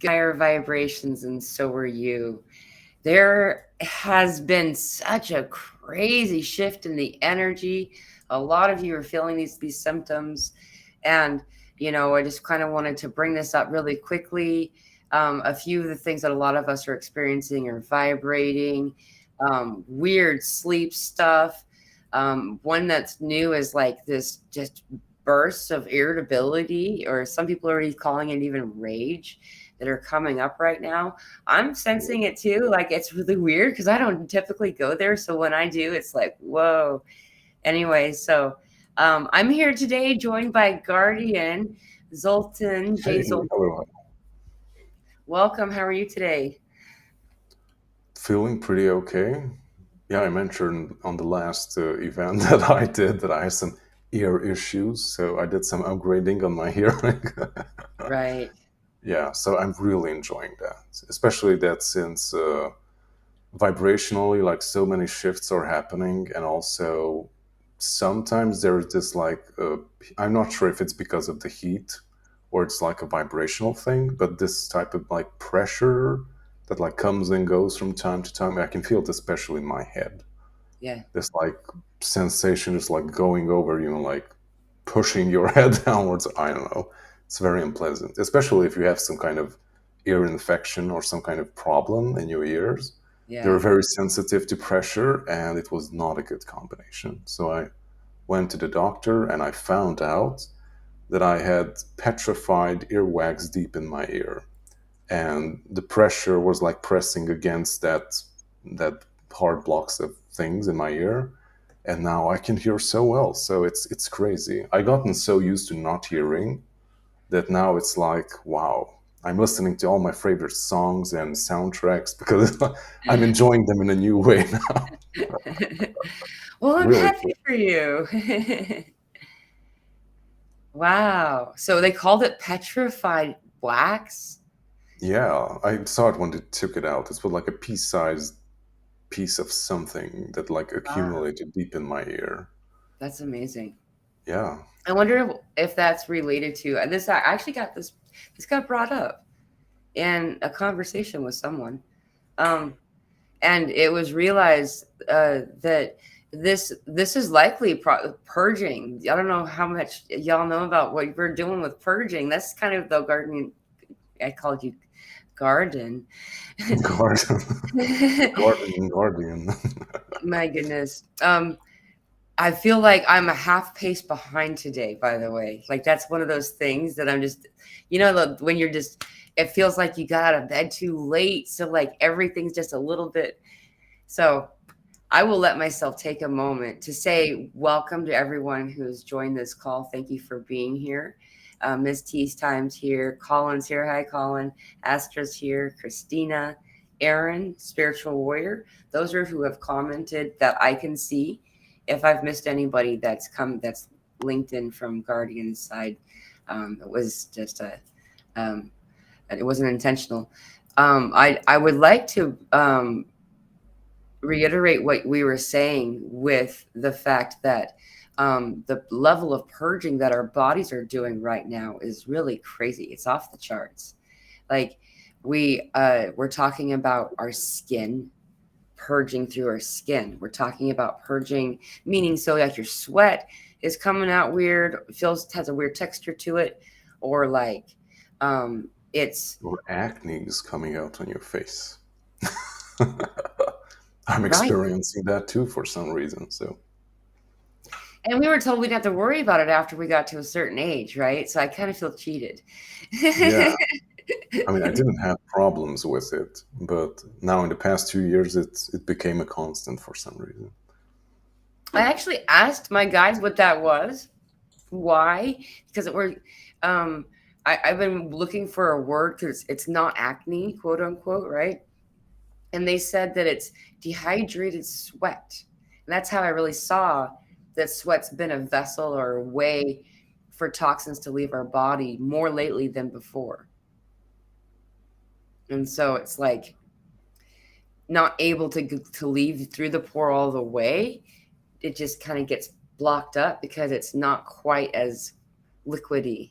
higher vibrations, and so are you. There has been such a crazy shift in the energy. A lot of you are feeling these symptoms, and I just kind of wanted to bring this up really quickly. A few of the things that a lot of us are experiencing are vibrating, weird sleep stuff. One that's new is like this just bursts of irritability, or some people are already calling it even rage, that are coming up right now. I'm sensing it too. Like, it's really weird because I don't typically go there. So when I do, it's like, whoa. Anyway, so I'm here today joined by Guardian Zoltan J. Hey, Zoltan. everyone. Welcome. How are you today? Feeling pretty okay. Yeah, I mentioned on the last event that I did that I had some ear issues, so I did some upgrading on my hearing. Right. Yeah, so I'm really enjoying that, especially that since vibrationally, like so many shifts are happening, and also sometimes there's this like I'm not sure if it's because of the heat or it's like a vibrational thing, but this type of like pressure that like comes and goes from time to time. I can feel it especially in my head. Yeah. This like sensation is like going over you and like pushing your head downwards. I don't know. It's very unpleasant, especially if you have some kind of ear infection or some kind of problem in your ears. They're Yeah. very sensitive to pressure, and it was not a good combination. So I went to the doctor and I found out that I had petrified earwax deep in my ear. And the pressure was like pressing against that hard blocks of things in my ear. And now I can hear so well. So it's crazy. I gotten so used to not hearing that now it's like, wow, I'm listening to all my favorite songs and soundtracks because I'm enjoying them in a new way now. Well, I'm Really happy cool. for you. Wow. So they called it petrified wax? Yeah, I saw it when they took it out. It was like a pea-sized piece of something that like Wow. accumulated deep in my ear. That's amazing. Yeah. I wonder if that's related to this. I actually got this got brought up in a conversation with someone. Um, and it was realized that this is likely purging. I don't know how much y'all know about what we're doing with purging. That's kind of the garden. I called you garden. Guardian. Guardian. My goodness. I feel like I'm a half pace behind today, by the way. Like, that's one of those things that I'm just, when you're just, it feels like you got out of bed too late. So, like, everything's just a little bit. So, I will let myself take a moment to say welcome to everyone who's joined this call. Thank you for being here. Ms. T's Time's here. Colin's here. Hi, Colin. Astra's here. Christina, Aaron, Spiritual Warrior. Those are who have commented that I can see. If I've missed anybody that's linked in from Guardian's side, it was just um, it wasn't intentional. I would like to reiterate what we were saying with the fact that the level of purging that our bodies are doing right now is really crazy. It's off the charts. Like, we're talking about our skin, purging through our skin. We're talking about purging, meaning so like your sweat is coming out weird, feels has a weird texture to it, or like it's Or acne is coming out on your face. I'm right. experiencing that too for some reason. So And we were told we'd have to worry about it after we got to a certain age, right? So I kind of feel cheated. yeah, I mean, I didn't have problems with it, but now in the past 2 years, it became a constant for some reason. I actually asked my guys what that was. Why? Because um, I've been looking for a word because it's not acne, quote unquote, right? And they said that it's dehydrated sweat. And that's how I really saw that sweat's been a vessel or a way for toxins to leave our body more lately than before. And so it's like not able to leave through the pore all the way. It just kind of gets blocked up because it's not quite as liquidy.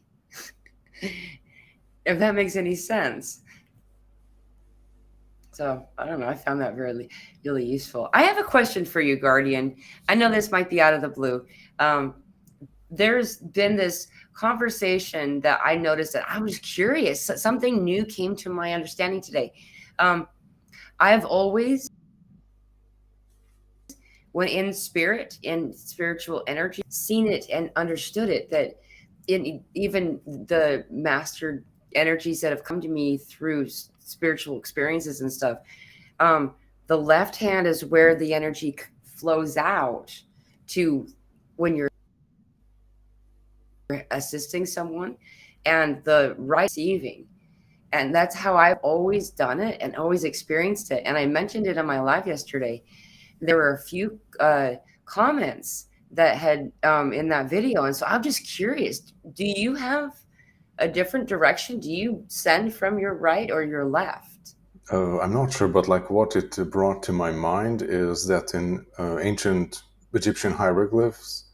If that makes any sense. So I don't know. I found that really, really useful. I have a question for you, Guardian. I know this might be out of the blue. Um, there's been this conversation that I noticed that I was curious. Something new came to my understanding today. Um, I've always, when in spirit, in spiritual energy, seen it and understood it, that in even the master energies that have come to me through spiritual experiences and stuff, um, the left hand is where the energy flows out to when you're assisting someone, and the right receiving. And that's how I've always done it and always experienced it. And I mentioned it in my live yesterday. There were a few comments that had in that video. And so I'm just curious, do you have a different direction? Do you send from your right or your left? I'm not sure, but like what it brought to my mind is that in ancient Egyptian hieroglyphs,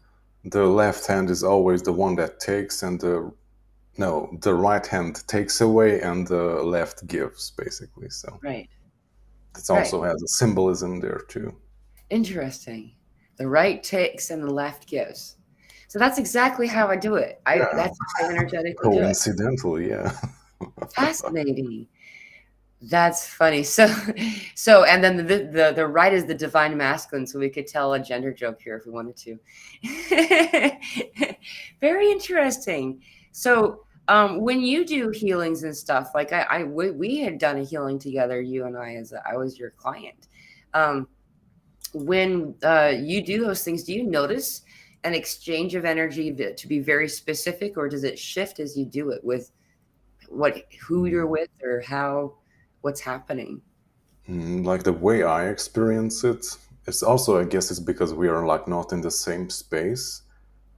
the left hand is always the one that takes, and the right hand takes away, and the left gives, basically. So Right, it right. also has a symbolism there too. Interesting. The right takes and the left gives. So that's exactly how I do it. Yeah, That's how I energetically do it. coincidentally, yeah. Fascinating. That's funny. So and then the right is the divine masculine, so we could tell a gender joke here if we wanted to. Very interesting. So when you do healings and stuff, like we had done a healing together, you and I, I was your client. Um, when you do those things, do you notice an exchange of energy to be very specific, or does it shift as you do it with who you're with or what's happening? Like the way I experience it, it's also, I guess, it's because we are like not in the same space.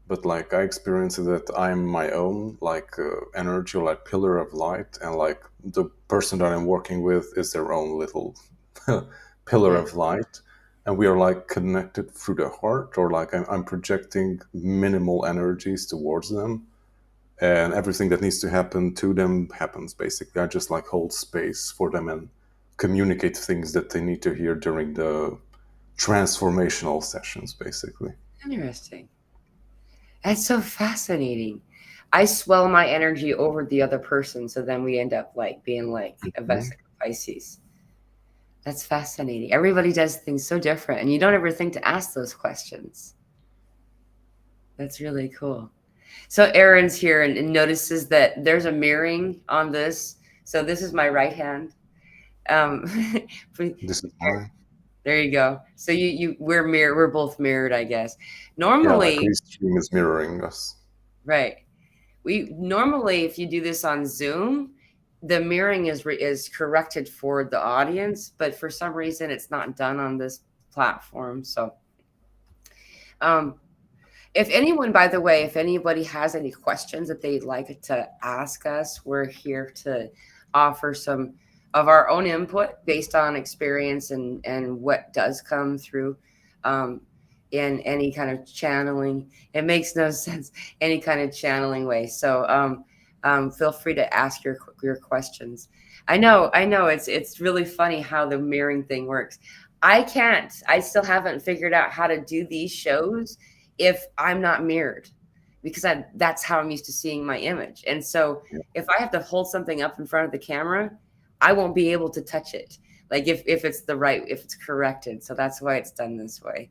But like I experience it that I'm my own like energy, like pillar of light, and like the person that I'm working with is their own little pillar Yeah. of light, and we are like connected through the heart, or like I'm projecting minimal energies towards them, and everything that needs to happen to them happens. Basically, I just like hold space for them and communicate things that they need to hear during the transformational sessions, basically. Interesting. That's so fascinating. I swell my energy over the other person, so then we end up like being like a Mhm. Vesica Pisces. That's fascinating. Everybody does things so different, and you don't ever think to ask those questions. That's really cool. So Aaron's here and notices that there's a mirroring on this. So this is my right hand. Um, This is mine. there you go. So we're both mirrored, I guess. Yeah, like Normally, Restream is mirroring us. right. We normally, if you do this on Zoom, the mirroring is corrected for the audience, but for some reason it's not done on this platform. So, um, if anyone, by the way, if anybody has any questions that they'd like to ask us, we're here to offer some of our own input based on experience and what does come through um, in any kind of channeling. It makes no sense, any kind of channeling way. So feel free to ask your questions. I know, it's really funny how the mirroring thing works. I still haven't figured out how to do these shows if I'm not mirrored, because that's how I'm used to seeing my image. And so Yeah, if I have to hold something up in front of the camera, I won't be able to touch it. Like if it's if it's corrected. So that's why it's done this way.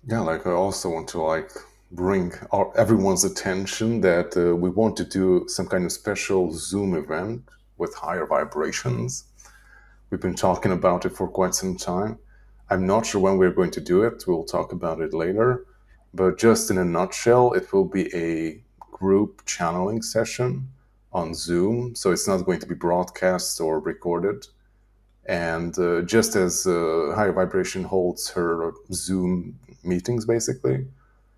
yeah. Like I also want to like bring everyone's attention that we want to do some kind of special Zoom event with higher vibrations. We've been talking about it for quite some time. I'm not sure when we're going to do it. We'll talk about it later. But just in a nutshell, it will be a group channeling session on Zoom. So it's not going to be broadcast or recorded. And just as Higher Vibration holds her Zoom meetings, basically,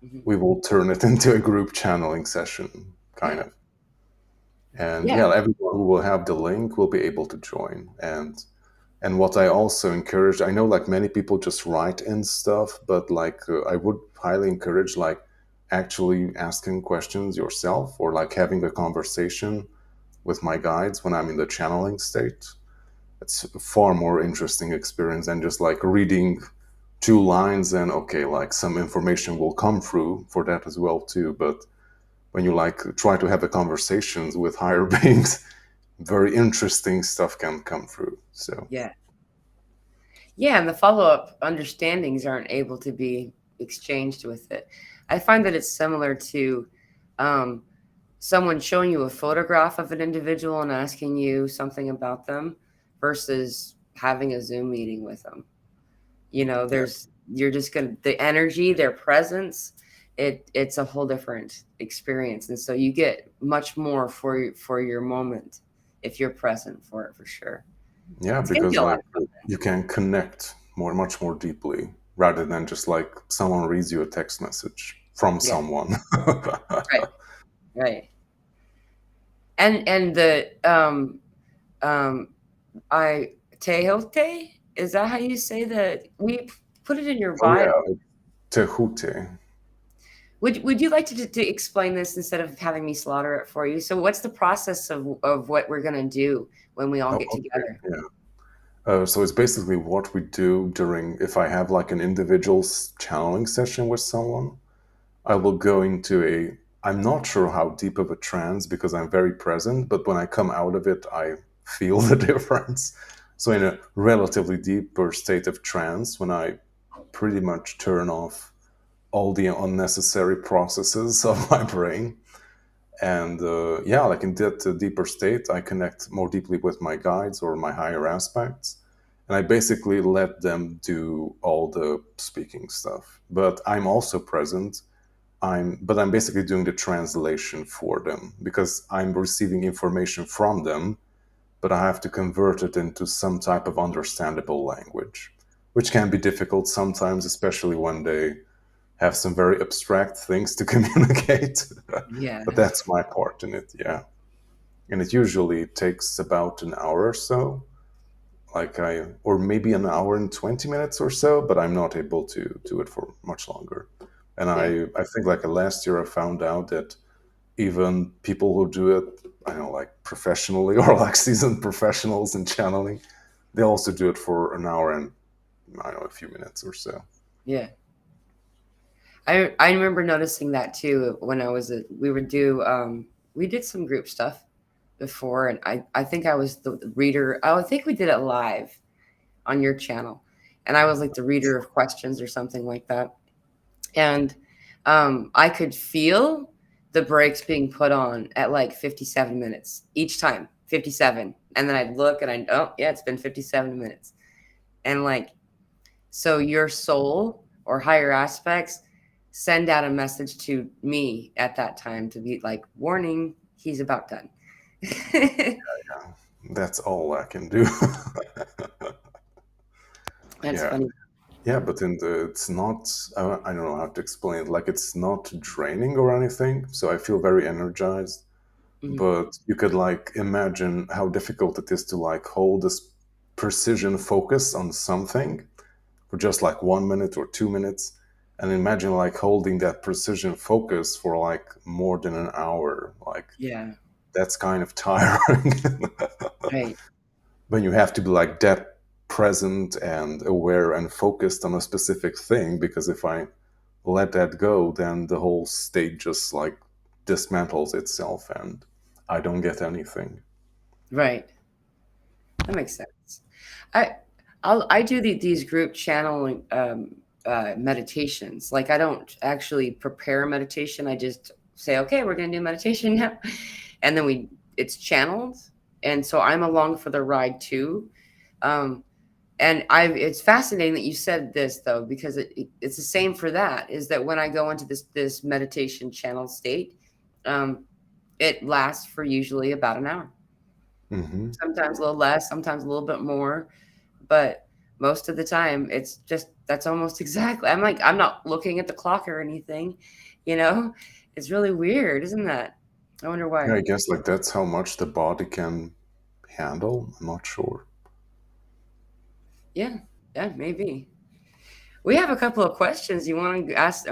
Mhm. we will turn it into a group channeling session, kind Yeah. of. And Yeah. yeah, everyone who will have the link will be able to join. And what I also encourage, I know like many people just write in stuff, but like I would highly encourage like actually asking questions yourself, or like having a conversation with my guides when I'm in the channeling state. It's a far more interesting experience than just like reading two lines and okay, like some information will come through for that as well too. But when you like try to have a conversations with higher beings, very interesting stuff can come through. So Yeah. Yeah, and the follow-up understandings aren't able to be exchanged with it. I find that it's similar to um, someone showing you a photograph of an individual and asking you something about them versus having a Zoom meeting with them. You know, yeah, you're just gonna the energy, their presence, it's a whole different experience, and so you get much more for your moment if you're present for it for sure. yeah, It's gonna be because a lot like of fun. you can connect much more deeply rather than just like someone reads you a text message from Yeah, someone. right, right. And the um I Tehute, is that how you say that? We put it in your Oh bio. yeah, Tehute. Would you like to explain this instead of having me slaughter it for you? So what's the process of what we're gonna do when we all Oh, get okay. together? Yeah. So it's basically what we do during if I have like an individual channeling session with someone. I will go into a. I'm not sure how deep of a trance because I'm very present, but when I come out of it, I feel the difference. So in a relatively deeper state of trance, when I pretty much turn off all the unnecessary processes of my brain, and yeah, like in that deeper state, I connect more deeply with my guides or my higher aspects, and I basically let them do all the speaking stuff. But I'm also present. I'm basically doing the translation for them because I'm receiving information from them, but I have to convert it into some type of understandable language, which can be difficult sometimes, especially when they have some very abstract things to communicate. Yeah. But that's my part in it, yeah. And it usually takes about an hour or so, or maybe an hour and 20 minutes or so, but I'm not able to do it for much longer. And Yeah. I think like last year I found out that even people who do it, I don't know, like professionally or like seasoned professionals in channeling, they also do it for an hour and I don't know, a few minutes or so. Yeah. I remember noticing that too when I was we would do we did some group stuff before, and I think I was the reader. I think we did it live on your channel, and I was like the reader of questions or something like that. And I could feel the brakes being put on at like 57 minutes each time, 57. And then I'd look and oh, yeah, it's been 57 minutes. And like, so your soul or higher aspects send out a message to me at that time to be like, warning, he's about done. That's all I can do. That's Yeah. funny. Yeah, but it's not, I don't know how to explain it. Like, it's not draining or anything. So I feel very energized. Mhm. But you could, like, imagine how difficult it is to, like, hold this precision focus on something for just like 1 minute or 2 minutes. And imagine, like, holding that precision focus for, like, more than an hour. Like, Yeah, that's kind of tiring. right. When you have to be like that present and aware and focused on a specific thing, because if I let that go, then the whole state just like dismantles itself and I don't get anything. Right. That makes sense. I I do these group channeling meditations. Like I don't actually prepare a meditation. I just say, okay, we're gonna do meditation now, and then it's channeled, and so I'm along for the ride too. Um, and it's fascinating that you said this though, because it's the same for that. Is that when I go into this meditation channel state, um, it lasts for usually about an hour, Hmm. sometimes a little less, sometimes a little bit more, but most of the time it's just that's almost exactly. I'm not looking at the clock or anything, you know? It's really weird, isn't that? I wonder Yeah, why. I guess like that's how much the body can handle. I'm not sure. Yeah, yeah, maybe. We have a couple of questions. You want to ask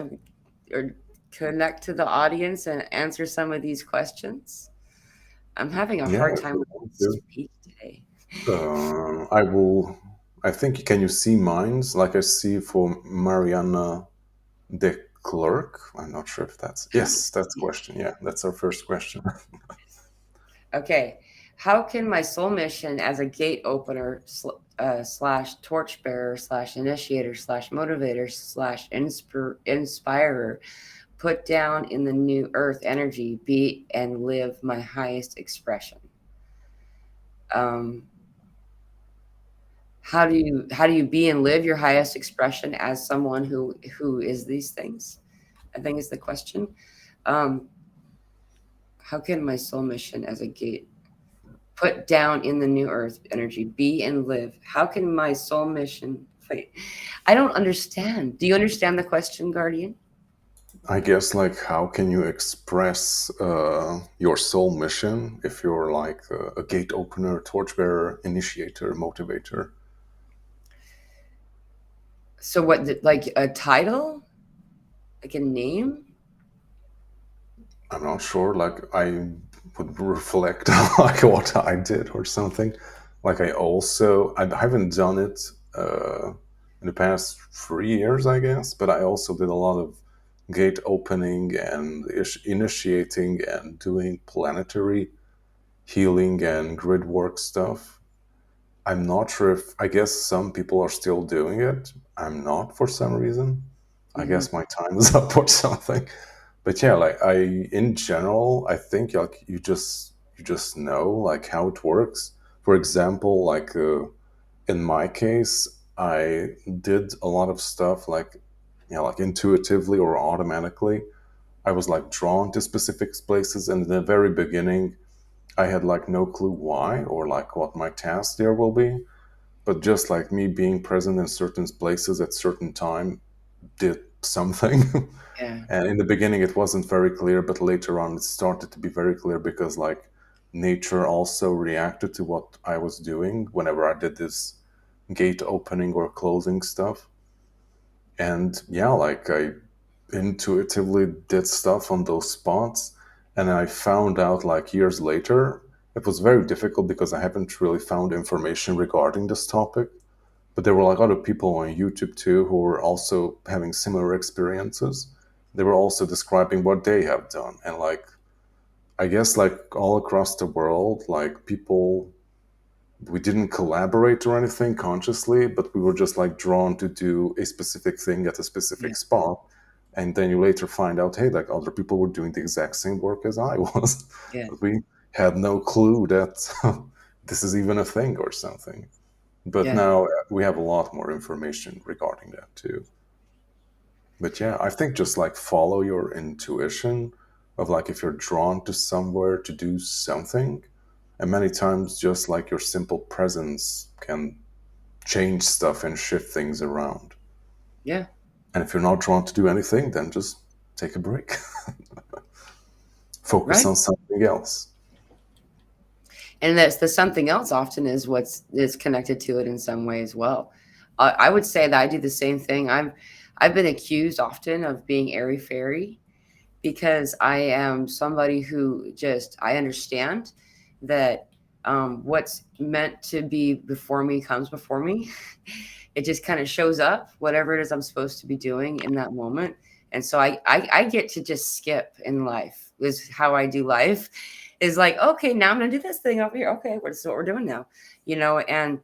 or connect to the audience and answer some of these questions? I'm having a Yeah, hard if time you with want to. speech today. I will. I think. Can you see mines like I see for Mariana de Klerk? I'm not sure if that's. Yes, that's the question. Yeah, that's our first question. Okay. How can my soul mission as a gate opener slash torchbearer slash initiator slash motivator slash inspirer put down in the new earth energy be and live my highest expression? Um, how do you be and live your highest expression as someone who is these things? I think is the question. Um, how can my soul mission as a gate put down in the new earth energy be and live? How can my soul mission wait, I don't understand. Do you understand the question, Guardian? I guess like how can you express your soul mission if you're like a gate opener, torchbearer, initiator, motivator? So what, like a title, like a name? I'm not sure. Like I would reflect on like what I did or something. Like I haven't done it in the past 3 years, I guess, but I also did a lot of gate opening and initiating and doing planetary healing and grid work stuff. I'm not sure if I guess some people are still doing it. I'm not for some reason. I Hmm. guess my time is up or something. But yeah, like in general, I think like you just know like how it works. For example, like in my case, I did a lot of stuff like like intuitively or automatically. I was like drawn to specific places, and in the very beginning, I had like no clue why or like what my task there will be. But just like me being present in certain places at certain time did something. Yeah. And in the beginning, it wasn't very clear, but later on, it started to be very clear because, like, nature also reacted to what I was doing whenever I did this gate opening or closing stuff. And yeah, like, I intuitively did stuff on those spots. And I found out, like, years later, it was very difficult because I haven't really found information regarding this topic. But there were like other people on YouTube too who were also having similar experiences. They were also describing what they have done. And like I guess like all across the world, like people we didn't collaborate or anything consciously, but we were just like drawn to do a specific thing at a Yeah. specific spot. And then you later find out, hey, like other people were doing the exact same work as I was. Yeah. But we had no clue that this is even a thing or something. But Yeah. now we have a lot more information regarding that too. But yeah, I think just like follow your intuition of like if you're drawn to somewhere to do something, and many times just like your simple presence can change stuff and shift things around. Yeah. And if you're not drawn to do anything, then just take a break, focus Right. on something else. And that's the something else often is what's is connected to it in some way as well. I would say that I do the same thing. I've been accused often of being airy fairy because I am somebody who just I understand that what's meant to be before me comes before me. It just kind of shows up, whatever it is I'm supposed to be doing in that moment. And so I get to just skip in life is how I do life is like, okay, now I'm going to do this thing over here. Okay, what's what we're doing now, and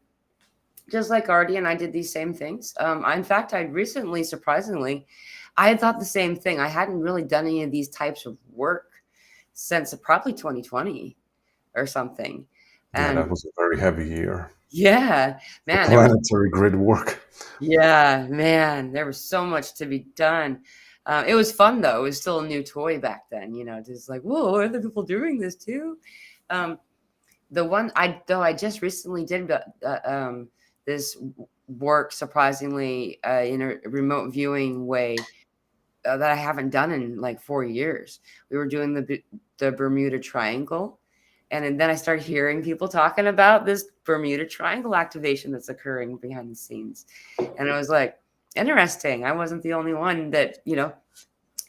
just like Guardian, I did these same things. In fact, I recently, surprisingly, I had thought the same thing. I hadn't really done any of these types of work since probably 2020 or something. Yeah, that And was a very heavy year yeah, for man, planetary grid work. there was so much to be done. It was fun though. It was still a new toy back then, just like, whoa, are other people doing this too? Um, the one I just recently did this work surprisingly in a remote viewing way that I haven't done in like 4 years. We were doing the Bermuda Triangle, and then I started hearing people talking about this Bermuda Triangle activation that's occurring behind the scenes, and I was like, interesting. I wasn't the only one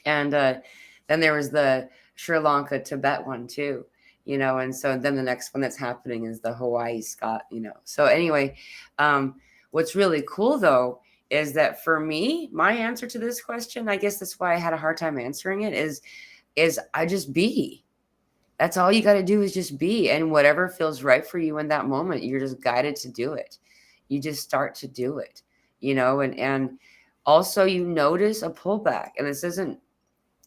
and then there was the Sri Lanka Tibet one too. And so then the next one that's happening is the Hawaii Scott. So anyway, um, what's really cool though is that for me, my answer to this question, I guess that's why I had a hard time answering it, is I just be. That's all you got to do is just be, and whatever feels right for you in that moment, you're just guided to do it. You just start to do it. And also you notice a pullback, and this isn't,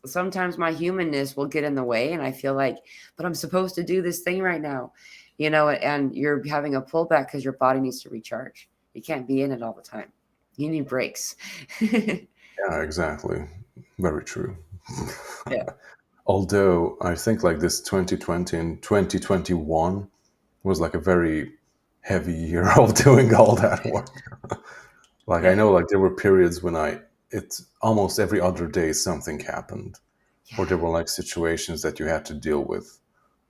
sometimes my humanness will get in the way, and I feel like, but I'm supposed to do this thing right now. And you're having a pullback because your body needs to recharge. You can't be in it all the time. You need breaks. Yeah, exactly. Very true. Yeah. Although I think like this 2020 and 2021 was like a very heavy year of doing all that work. Like I Yeah. know like there were periods when it's almost every other day something happened, or there Yeah. were like situations that you had to deal with,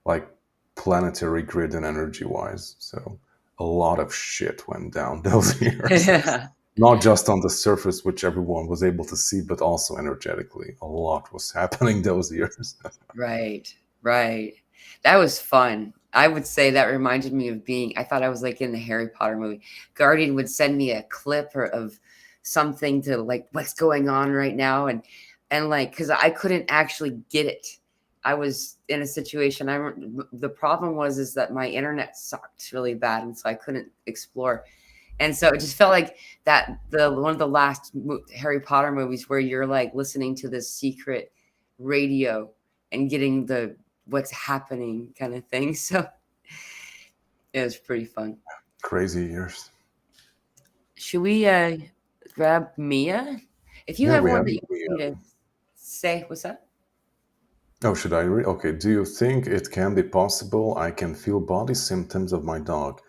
like planetary grid and energy wise. So a lot of shit went down those years. Yeah. Not just on the surface, which everyone was able to see, but also energetically. A lot was happening those years. Right. Right. That was fun. I would say that reminded me of being, I thought I was like in the Harry Potter movie. Guardian would send me a clip of something to like what's going on right now, and like cuz I couldn't actually get it. I was in a situation, the problem was is that my internet sucked really bad, and so I couldn't explore. And so it just felt like that the one of the last Harry Potter movies where you're like listening to this secret radio and getting the what's happening kind of thing. So it was pretty fun. Crazy years. Should we grab Mia? If you Yeah, have we one have. that you want me to say, what's that? Oh, should I read? Okay. Do you think it can be possible I can feel body symptoms of my dog?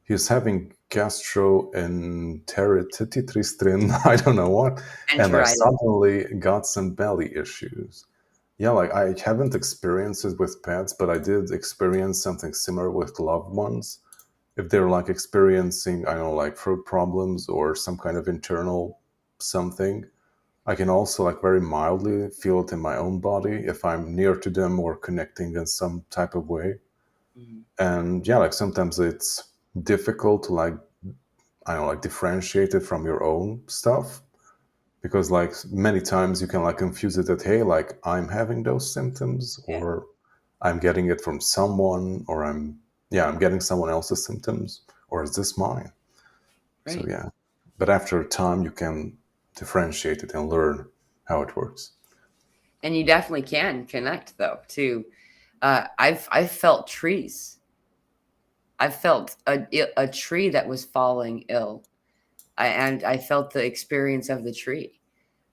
He's having gastroenteritis, I don't know what, and I Enteritis. suddenly got some belly issues. Yeah, like I haven't experienced it with pets, but I did experience something similar with loved ones. If they're like experiencing, I don't know, like throat problems or some kind of internal something, I can also like very mildly feel it in my own body if I'm near to them or connecting in some type of way. Mhm. And yeah, like sometimes it's difficult to like, I don't know, like differentiate it from your own stuff, because like many times you can like confuse it that, hey, like I'm having those symptoms, Yeah, or I'm getting it from someone, or I'm getting someone else's symptoms, or is this mine? So right. yeah, but after a time you can differentiate it and learn how it works. And you definitely can connect though to I've felt trees. I felt a tree that was falling ill. And I felt the experience of the tree.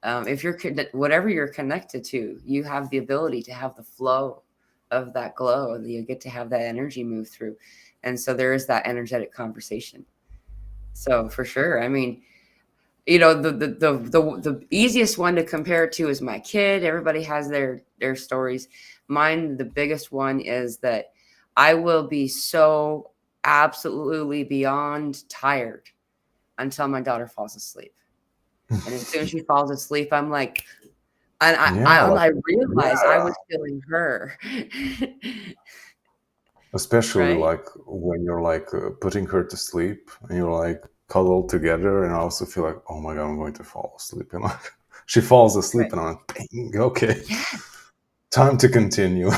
If you're whatever you're connected to, you have the ability to have the flow of that glow. You get to have that energy move through, and so there is that energetic conversation. So for sure, I mean, the easiest one to compare it to is my kid. Everybody has their stories. Mine, the biggest one is that I will be so absolutely beyond tired until my daughter falls asleep. And as soon as she falls asleep, I'm like, and Yeah, like, I realized I yeah, was feeling her. especially Right? like when you're like putting her to sleep and you're like cuddled together, and I also feel like, oh my god, I'm going to fall asleep, and like she falls asleep Right. and I'm like, dang, okay, Yeah. time to continue.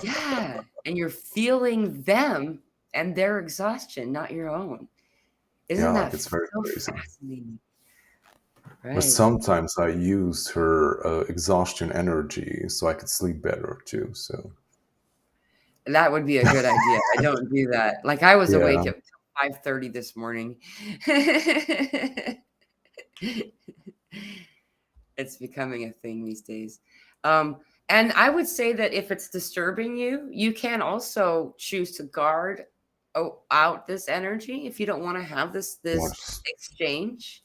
Yeah. And you're feeling them and their exhaustion, not your own. Yeah, Isn't like that it's very so crazy. fascinating? But Right. sometimes I used her exhaustion energy so I could sleep better too. So That would be a good idea. I don't do that. Like I was yeah, awake at 5:30 this morning. It's becoming a thing these days. Um, and I would say that if it's disturbing you, you can also choose to guard out this energy if you don't want to have this yes, exchange.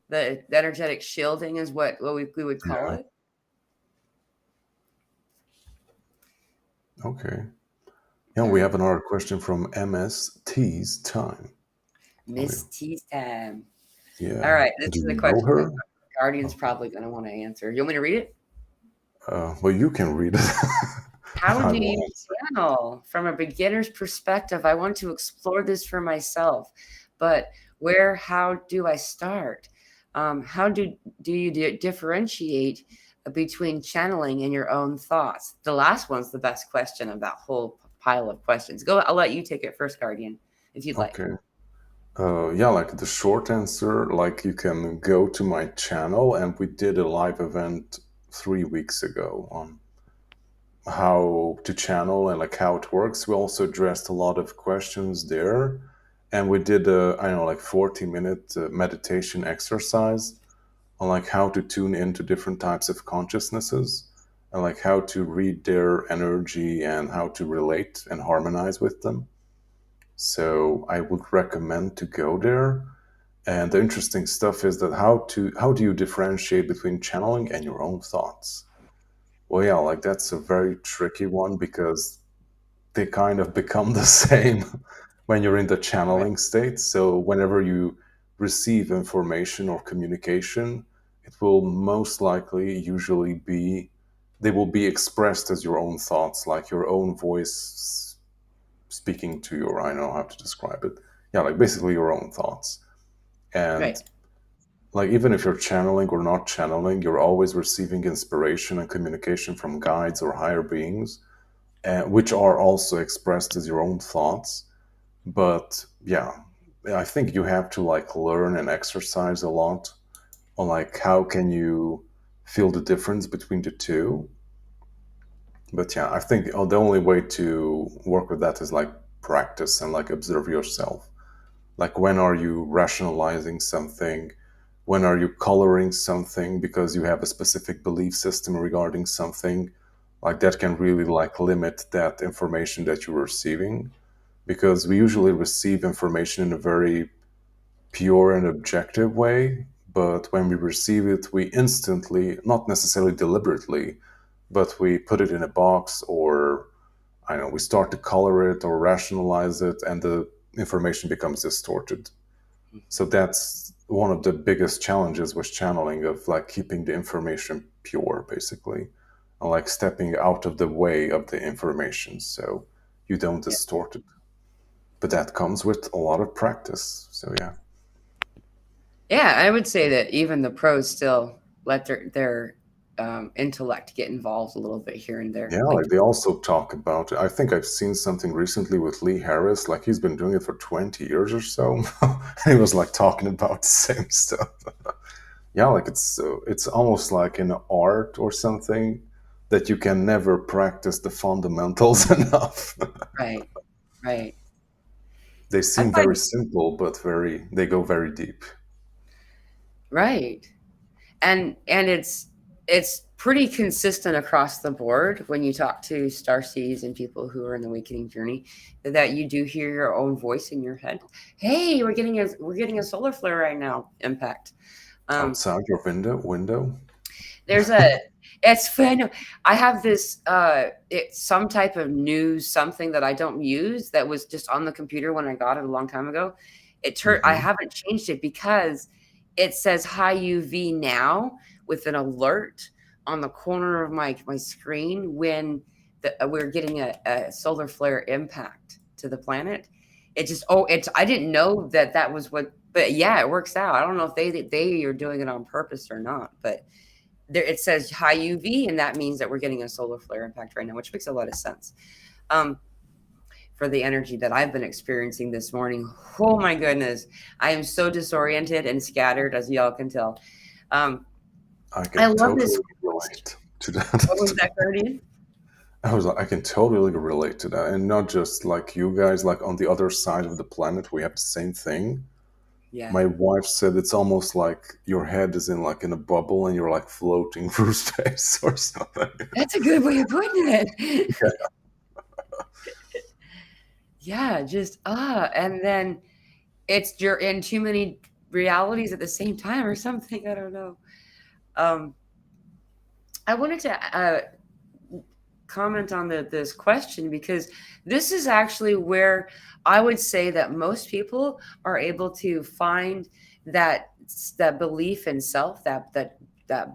The energetic shielding is what we would call yeah, it. okay. Yeah, All we right. have another question from MST's time. Oh yeah, Miss T's time. All yeah. right. This Do is a you know question that her? Guardian's Okay. probably going to want to answer. You want me to read it? Well, you can read it. How I do will you answer. channel from a beginner's perspective. I want to explore this for myself, but how do I start? How do you differentiate between channeling and your own thoughts? The last one's the best question of that whole pile of questions. Go, I'll let you take it first, Guardian, if you'd like. Okay. Yeah, like the short answer, like you can go to my channel, and we did a live event 3 weeks ago on how to channel and like how it works. We also addressed a lot of questions there, and we did a, I don't know, like 40-minute meditation exercise on like how to tune into different types of consciousnesses and like how to read their energy and how to relate and harmonize with them. So I would recommend to go there. And the interesting stuff is that how do you differentiate between channeling and your own thoughts? Well, yeah, like that's a very tricky one because they kind of become the same when you're in the Right. channeling state. So whenever you receive information or communication, it will most likely usually be they will be expressed as your own thoughts, like your own voice speaking to your, I don't know how to describe it. Yeah, like basically your own thoughts. And Right. like even if you're channeling or not channeling, you're always receiving inspiration and communication from guides or higher beings, which are also expressed as your own thoughts. But yeah, I think you have to like learn and exercise a lot on like how can you feel the difference between the two. But yeah, I think the only way to work with that is like practice and like observe yourself. Like when are you rationalizing something? When are you coloring something because you have a specific belief system regarding something? Like that can really like limit that information that you're receiving, because we usually receive information in a very pure and objective way, but when we receive it, we instantly, not necessarily deliberately, but we put it in a box, or I don't know, we start to color it or rationalize it, and the information becomes distorted. So that's one of the biggest challenges with channeling, of like keeping the information pure, basically, and like stepping out of the way of the information so you don't Yeah. distort it. But that comes with a lot of practice. So yeah. Yeah, I would say that even the pros still let their intellect get involved a little bit here and there. Yeah, Like, like they also talk about, I think I've seen something recently with Lee Harris, like he's been doing it for 20 years or so. And he was like talking about the same stuff. Yeah, like it's almost like an art or something that you can never practice the fundamentals enough. right, right. They I seem very find simple, but they go very deep. right, and it's pretty consistent across the board when you talk to starseeds and people who are in the awakening journey, that you do hear your own voice in your head. Hey, we're getting a solar flare right now. Impact. Um, Outside your window. There's a it's fun. I have this it's some type of news something that I don't use that was just on the computer when I got it a long time ago. I Hmm. haven't changed it because it says high UV now with an alert on the corner of my screen when we're getting a solar flare impact to the planet. It just it's I didn't know that that was what, but yeah, it works out. I don't know if they are doing it on purpose or not, but there it says high UV, and that means that we're getting a solar flare impact right now, which makes a lot of sense. Um, for the energy that I've been experiencing this morning, oh my goodness, I am so disoriented and scattered, as y'all can tell. Um, I I can love this totally question. relate to What was that. that, Guardian? I was like, I can totally relate to that. And not just like you guys, like on the other side of the planet, we have the same thing. Yeah, My wife said it's almost like your head is in a bubble and you're like floating through space or something. that's a good way of putting it. Yeah, just and then you're in too many realities at the same time or something. I don't know. Um, I wanted to comment on this question because this is actually where I would say that most people are able to find that that belief in self, that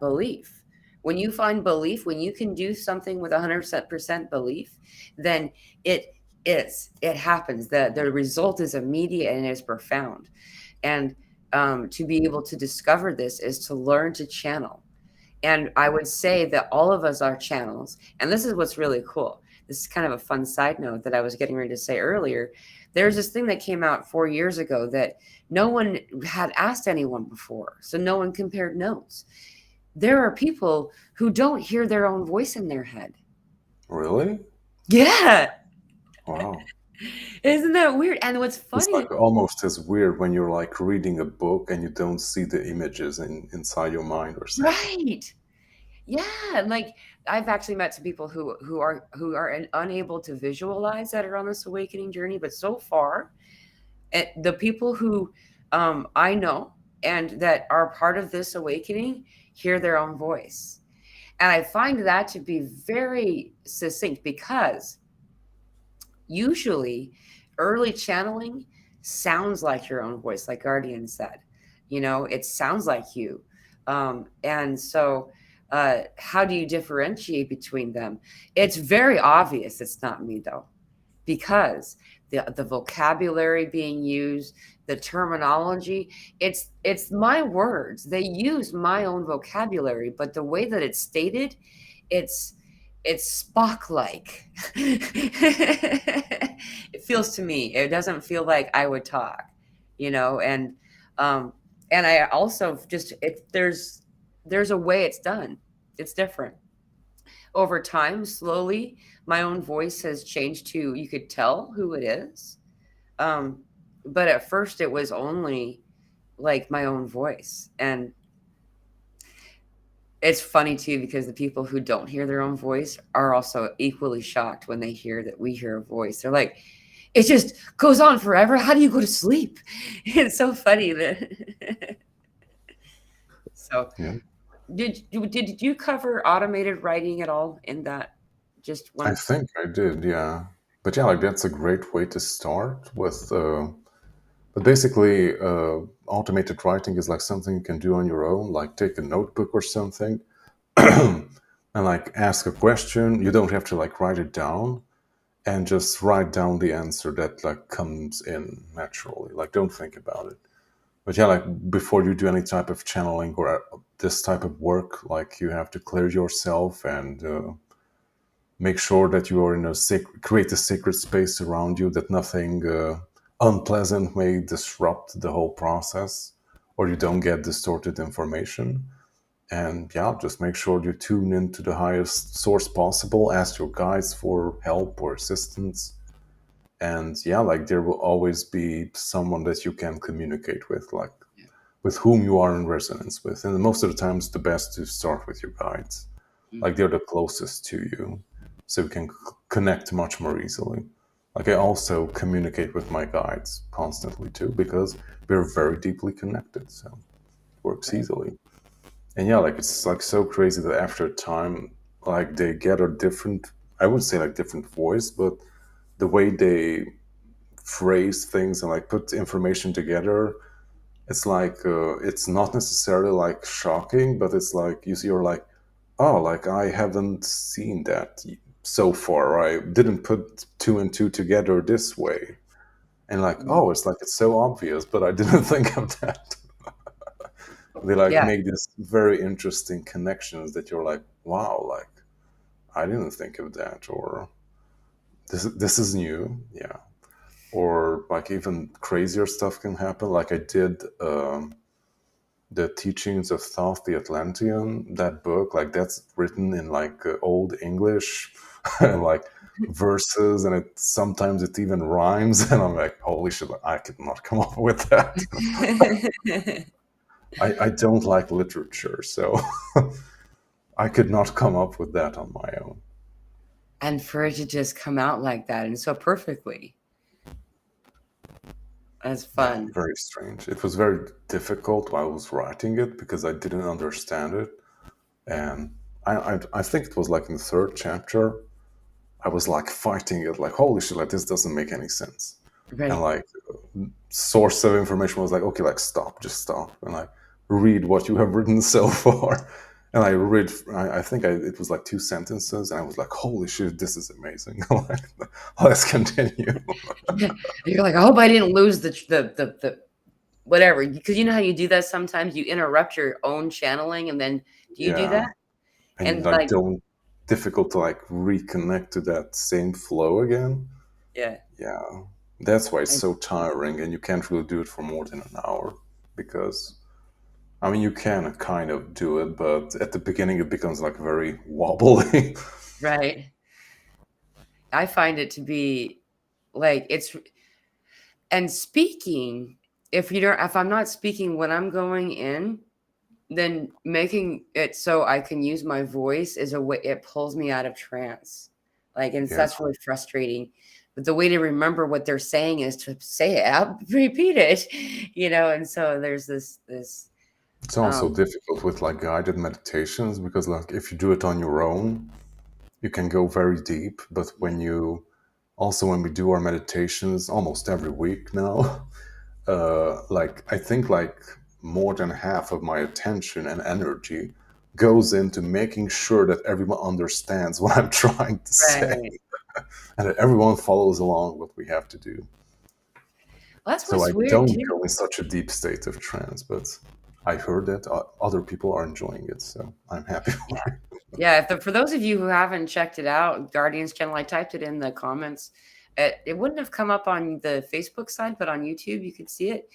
belief, When you find belief, when you can do something with 100% belief, then it it happens. The result is immediate and is profound. And to be able to discover this is to learn to channel. And I would say that all of us are channels. And this is what's really cool. This is kind of a fun side note that I was getting ready to say earlier. There's this thing that came out 4 years ago that no one had asked anyone before. So no one compared notes. There are people who don't hear their own voice in their head. Really? Yeah. Wow. Isn't that weird? And what's It's funny, like almost as weird when you're like reading a book and you don't see the images inside your mind or something. right? Yeah, like I've actually met some people who are unable to visualize that are on this awakening journey, but so far, the people who I know and that are part of this awakening hear their own voice. And I find that to be very succinct because usually early channeling sounds like your own voice, like Guardian said. It sounds like you. And so, how do you differentiate between them? It's very obvious it's not me, though, because the vocabulary being used, the terminology, it's my words. They use my own vocabulary, but the way that it's stated, it's it's Spock like. It feels to me. It doesn't feel like I would talk, and um and I also just there's a way it's done. It's different. Over time, slowly, my own voice has changed to you could tell who it is. Um, but at first, it was only like my own voice. And it's funny too because the people who don't hear their own voice are also equally shocked when they hear that we hear a voice. They're like, it just goes on forever. How do you go to sleep? It's so funny that. So, Yeah. did you cover automated writing at all in that just I one? think I did, yeah. But yeah, like that's a great way to start with. But basically, automated writing is like something you can do on your own, like take a notebook or something and like ask a question. You don't have to like write it down and just write down the answer that like comes in naturally. Like don't think about it. But yeah, like before you do any type of channeling or this type of work, like you have to clear yourself and make sure that you are in a create a sacred space around you, that nothing unpleasant may disrupt the whole process or you don't get distorted information. And yeah, just make sure you tune into the highest source possible, ask your guides for help or assistance. And yeah, like there will always be someone that you can communicate with, like with whom you are in resonance with. And most of the time it's the best to start with your guides, like they're the closest to you, so you can connect much more easily. Like I also communicate with my guides constantly too, because we're very deeply connected, so it works Right. easily. And yeah, like it's like so crazy that after a time, like they get a different, I wouldn't say like different voice, but the way they phrase things and like put information together, it's like it's not necessarily like shocking, but it's like you're like, oh, like I haven't seen that so far. I didn't put two and two together this way, and like, Mm. oh, it's like it's so obvious, but I didn't think of that. They like Yeah. make these very interesting connections that you're like, wow, like I didn't think of that, or this is new, yeah. Or like even crazier stuff can happen. Like I did the Teachings of Thoth the Atlantean, that book, like that's written in like old English, like verses, and it sometimes it even rhymes, and I'm like, holy shit, I could not come up with that. I don't like literature, so I could not come up with that on my own. And for it to just come out like that and so perfectly. That's Yeah, fun. very strange. It was very difficult while I was writing it because I didn't understand it, and I think it was like in the third chapter I was like fighting it, like holy shit, like this doesn't make any sense. And Right. like source of information was like, okay, like stop, just stop, and like read what you have written so far. And I read, I think it was like two sentences, and I was like, "Holy shit, this is amazing!" Like, let's continue. You're like, I hope I didn't lose the whatever, because you know how you do that sometimes. You interrupt your own channeling, and then do you do Yeah, that? and you And like like, don't difficult to like reconnect to that same flow again. yeah, Yeah, that's why it's and, so tiring, and you can't really do it for more than an hour because I mean you can kind of do it, but at the beginning it becomes like very wobbly. right. I find it to be like it's and speaking. If I'm not speaking when I'm going in, then making it so I can use my voice is a way, it pulls me out of trance. Like, and Yeah, that's really frustrating. But the way to remember what they're saying is to say it out, repeat it, and so there's this it's also um difficult with like guided meditations because like if you do it on your own, you can go very deep. But yeah, when we do our meditations almost every week now, like I think like more than half of my attention and energy goes into making sure that everyone understands what I'm trying to say right. and that everyone follows along what we have to do. Well, that's So I what's weird don't too. go in such a deep state of trance, but I heard that other people are enjoying it, so I'm happy Yeah. for it. Yeah, for those of you who haven't checked it out, Guardians Channel, I typed it in the comments. It wouldn't have come up on the Facebook side, but on YouTube you could see it.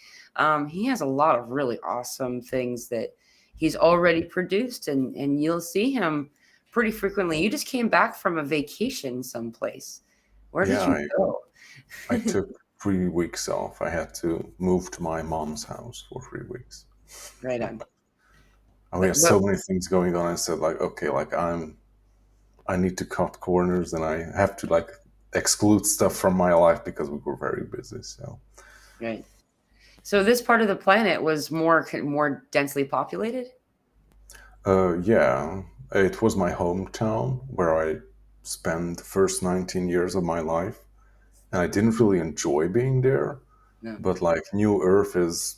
He has a lot of really awesome things that he's already produced, and you'll see him pretty frequently. You just came back from a vacation someplace. Where did Yeah, you go? I took 3 weeks off. I had to move to my mom's house for 3 weeks. Right on. And we had What? so many things going on. I said like, okay, like I need to cut corners and I have to like exclude stuff from my life because we were very busy. So Right. So this part of the planet was more densely populated. yeah, it was my hometown where I spent the first 19 years of my life, and I didn't really enjoy being there. No. But like New Earth is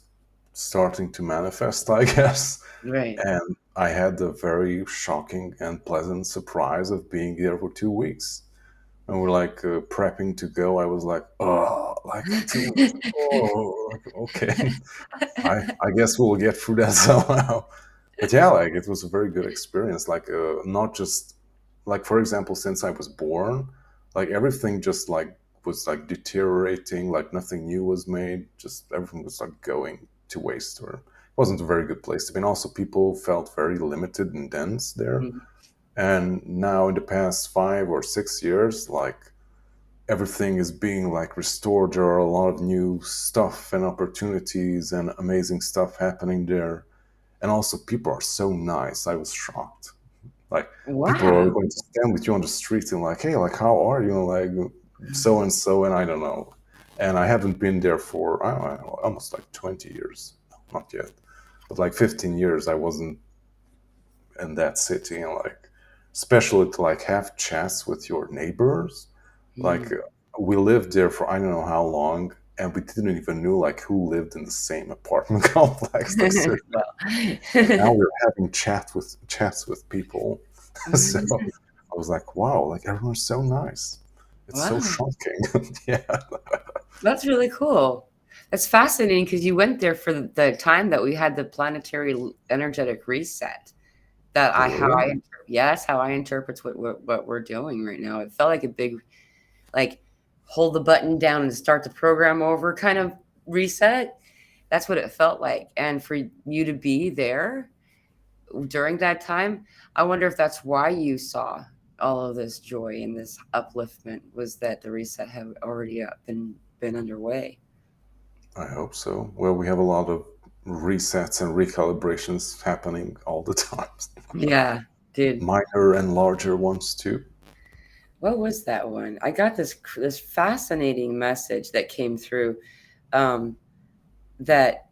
starting to manifest, I guess. Right. And I had the very shocking and pleasant surprise of being there for 2 weeks. And we're like prepping to go. I was like, oh, like 2 weeks. Oh, like, okay. I guess we'll get through that somehow. But yeah, like it was a very good experience. Like not just like for example, since I was born, like everything just like was like deteriorating. Like nothing new was made. Just everything was like going to waste. Or it wasn't a very good place to be. And also, people felt very limited and dense there. Mhm. And now, in the past 5 or 6 years, like everything is being like restored. There are a lot of new stuff and opportunities and amazing stuff happening there. And also, people are so nice. I was shocked. Like people are Wow. going to stand with you on the street and like, hey, like how are you? Like so, and I don't know. And I haven't been there for I don't know, almost like 20 years. No, not yet, but like 15 years. I wasn't in that city, and like especially to like have chats with your neighbors. Like Mm. we lived there for I don't know how long, and we didn't even know like who lived in the same apartment complex. Like seriously. And now Well, we're having chats with people. So mm, I was like, wow, like everyone's so nice. It's so wow, shocking. Yeah. that's really cool. That's fascinating because you went there for the time that we had the planetary energetic reset. That Oh, I how really? I yes, how I interpret what we're doing right now. It felt like a big, like, hold the button down and start the program over kind of reset. That's what it felt like. And for you to be there during that time, I wonder if that's why you saw all of this joy and this upliftment, was that the reset had already been underway. I hope so. Well, we have a lot of resets and recalibrations happening all the time. Yeah, dude. Minor and larger ones too. What was that one? I got this fascinating message that came through, um, that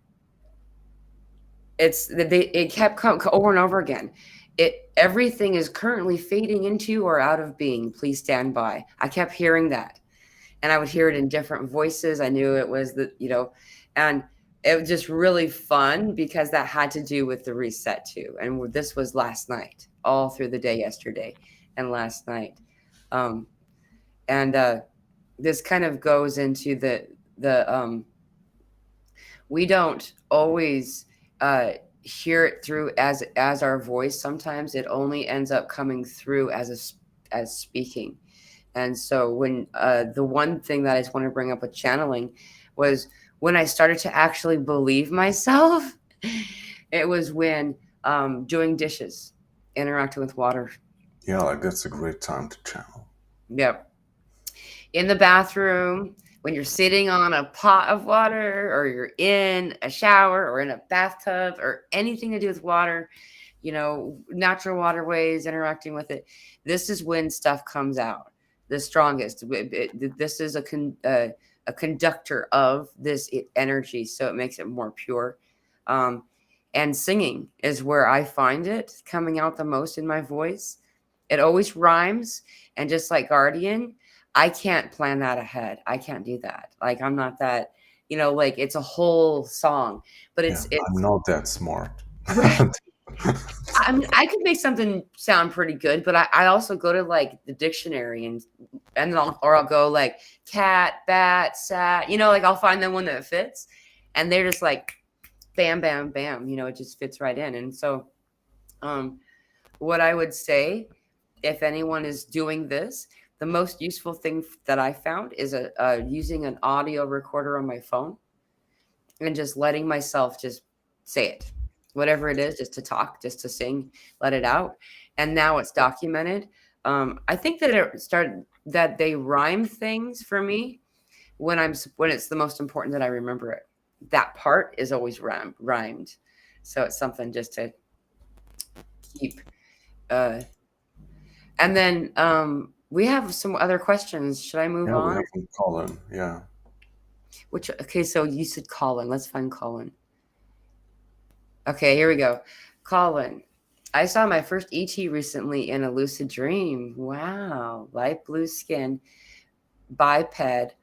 it kept over and over again. Everything is currently fading into or out of being. Please stand by. I kept hearing that, and I would hear it in different voices. I knew it was and it was just really fun because that had to do with the reset too. And this was last night, all through the day yesterday and last night. Um, and this kind of goes into the we don't always hear it through as our voice. Sometimes it only ends up coming through as speaking. And so when the one thing that I just want to bring up with channeling was when I started to actually believe myself, it was when doing dishes, interacting with water. Yeah, like that's a great time to channel. Yep. In the bathroom, when you're sitting on a pot of water, or you're in a shower or in a bathtub, or anything to do with water, natural waterways, interacting with it. This is when stuff comes out the strongest. This is a conductor of this energy, so it makes it more pure. Um, and singing is where I find it coming out the most in my voice. It always rhymes, and just like Guardian, I can't plan that ahead. I can't do that. Like I'm not that, like it's a whole song, but Yeah, I'm it's not that smart. right. I mean, I could make something sound pretty good, but I also go to like the dictionary and then I'll go like cat, bat, sat, like I'll find the one that fits, and they're just like bam, bam, bam, it just fits right in. And so, um, what I would say, if anyone is doing this, the most useful thing that I found is using an audio recorder on my phone and just letting myself just say it, whatever it is, just to talk, just to sing, let it out. And now it's documented. I think that it started that they rhyme things for me when it's the most important that I remember it. That part is always rhymed, so it's something just to keep. Uh, and then we have some other questions. Should I move Yeah, we on? have to call in. Yeah. Which okay, so you said Colin. Let's find Colin. Okay, here we go. Colin, I saw my first ET recently in a lucid dream. Wow, light blue skin, biped,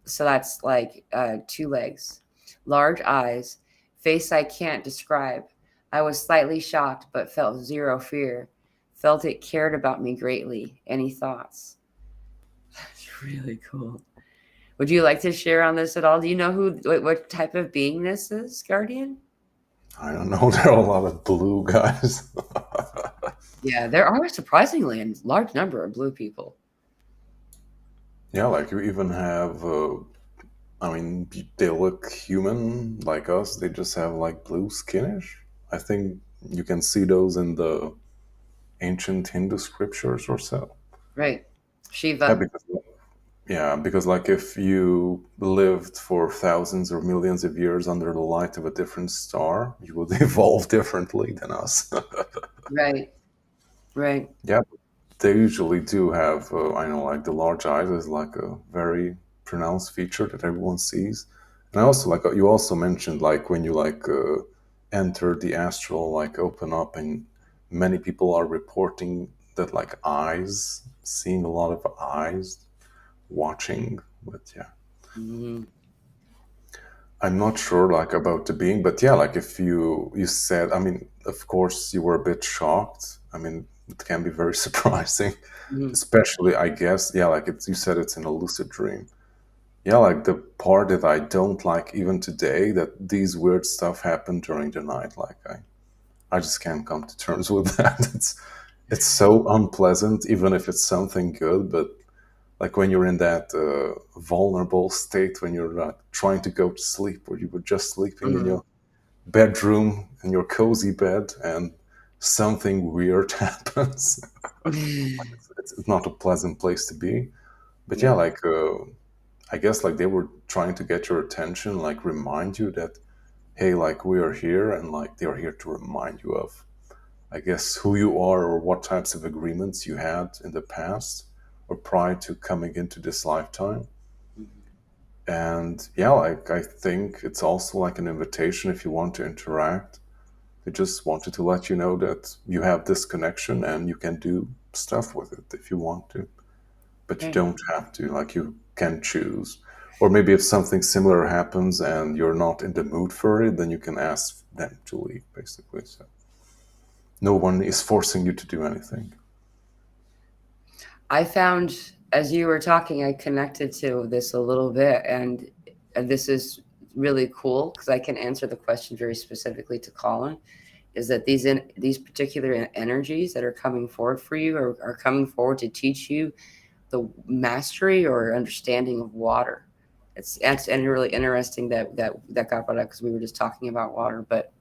so that's like two legs, large eyes, face I can't describe. I was slightly shocked, but felt zero fear. Felt it cared about me greatly. Any thoughts? That's really cool. Would you like to share on this at all? Do you know what type of being this is, Guardian? I don't know. There are a lot of blue guys. Yeah, there are surprisingly a large number of blue people. Yeah, like you even have, I mean, they look human like us. They just have like blue skinish. I think you can see those in the ancient Hindu scriptures or so. Right. Yeah, Shiva. because like if you lived for thousands or millions of years under the light of a different star, you would evolve differently than us. Right. Right. Yeah, they usually do have. I know, like the large eyes is like a very pronounced feature that everyone sees. And I also like you also mentioned like when you like enter the astral, like open up, and many people are reporting that like eyes, seeing a lot of eyes, watching. But yeah, Mhm. I'm not sure like about the being, but yeah, like if you said, I mean, of course you were a bit shocked. I mean, it can be very surprising, Mhm. especially I guess, yeah, like it's you said it's in a lucid dream. Yeah, like the part that I don't like even today, that these weird stuff happen during the night. Like I just can't come to terms with that. It's so unpleasant, even if it's something good, but like when you're in that vulnerable state when you're trying to go to sleep or you were just sleeping in Mhm. your bedroom in your cozy bed and something weird happens. It's not a pleasant place to be, but yeah, Yeah. like I guess like they were trying to get your attention, like remind you that hey, like we are here, and like they are here to remind you of, I guess, who you are or what types of agreements you had in the past or prior to coming into this lifetime. Mhm. And yeah, like I think it's also like an invitation if you want to interact. They just wanted to let you know that you have this connection and you can do stuff with it if you want to, but you Right. don't have to. Like you can choose. Or maybe if something similar happens and you're not in the mood for it, then you can ask them to leave, basically. So no one is forcing you to do anything. I found as you were talking, I connected to this a little bit, and this is really cool because I can answer the question very specifically to Colin. Is that these particular energies that are coming forward for you are coming forward to teach you the mastery or understanding of water. It's and really interesting that got brought up because we were just talking about water, but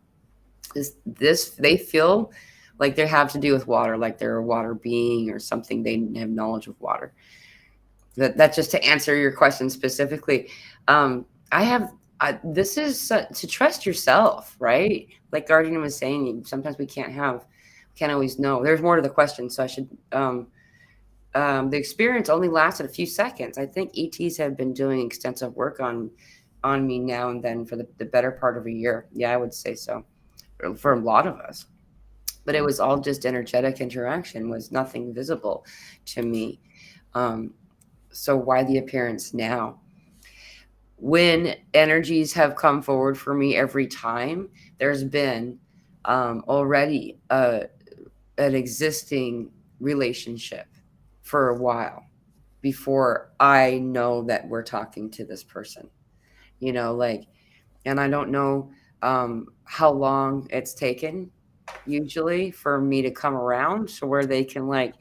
this they feel like they have to do with water, like they're a water being or something. They have knowledge of water. That's just to answer your question specifically. I have this is to trust yourself, right? Like Guardian was saying, sometimes we can't always know. There's more to the question, so I should. The experience only lasted a few seconds. I think ETs have been doing extensive work on me now and then for the better part of a year. Yeah, I would say so for a lot of us. But it was all just energetic interaction, was nothing visible to me. So why the appearance now? When energies have come forward for me every time, there's been already an existing relationship for a while before I know that we're talking to this person. Like, and I don't know how long it's taken usually for me to come around to where they can like,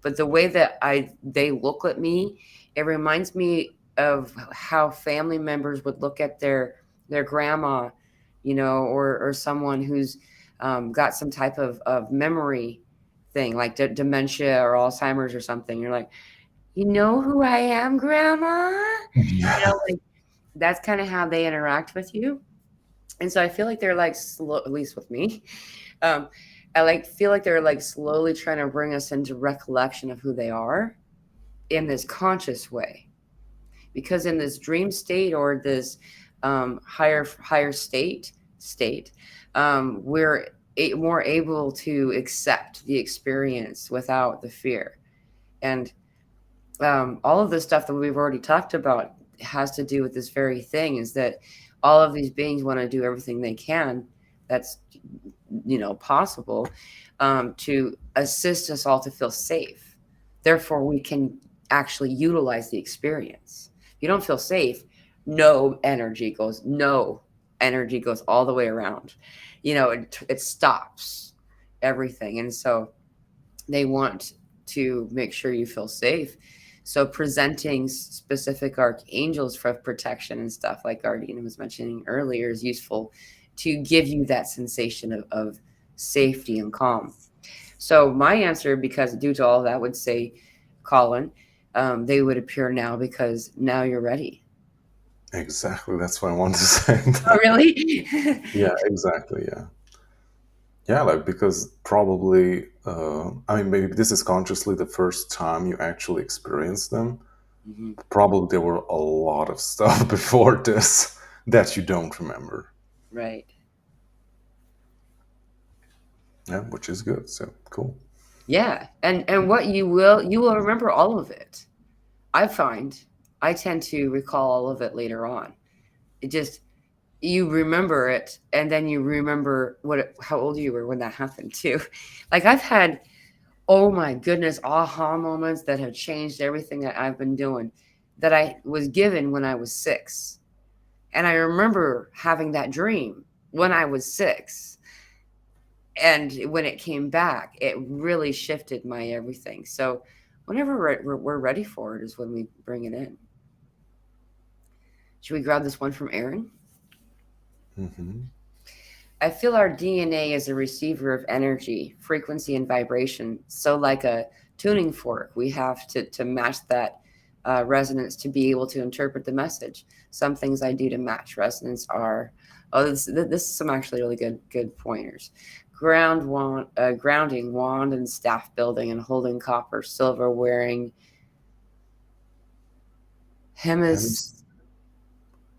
but the way that they look at me, it reminds me of how family members would look at their grandma, or someone who's got some type of memory thing like dementia or Alzheimer's or something. You're like, you know who I am, grandma? Yeah. Like that's kind of how they interact with you. And so I feel like they're like slow, at least with me. Um, I like feel like they're like slowly trying to bring us into recollection of who they are in this conscious way, because in this dream state or this higher state, we're more able to accept the experience without the fear. And all of the stuff that we've already talked about has to do with this very thing, is that all of these beings want to do everything they can that's possible, to assist us all to feel safe. Therefore we can actually utilize the experience. If you don't feel safe, no energy goes all the way around. It stops everything. And so they want to make sure you feel safe. So presenting specific archangels for protection and stuff, like Guardian was mentioning earlier, is useful to give you that sensation of safety and calm. So my answer, because due to all that, would say, Colin, they would appear now because now you're ready. Exactly. That's what I want to say. Oh, really? Yeah, exactly. Yeah. Yeah, like because probably, I mean, maybe this is consciously the first time you actually experience them. Mhm. Probably there were a lot of stuff before this that you don't remember. Right. Yeah, which is good. So cool. Yeah. And what you will remember all of it. I find I tend to recall all of it later on. It just, you remember it, and then you remember how old you were when that happened too. Like I've had, oh my goodness, aha moments that have changed everything that I've been doing, that I was given when I was 6. And I remember having that dream when I was 6. And when it came back, it really shifted my everything. So whenever we're ready for it is when we bring it in. Should we grab this one from Aaron? Hmm. I feel our DNA is a receiver of energy, frequency, and vibration. So, like a tuning fork, we have to match that resonance to be able to interpret the message. Some things I do to match resonance are, this is some actually really good pointers. Grounding, wand and staff building, and holding copper, silver, wearing hemis,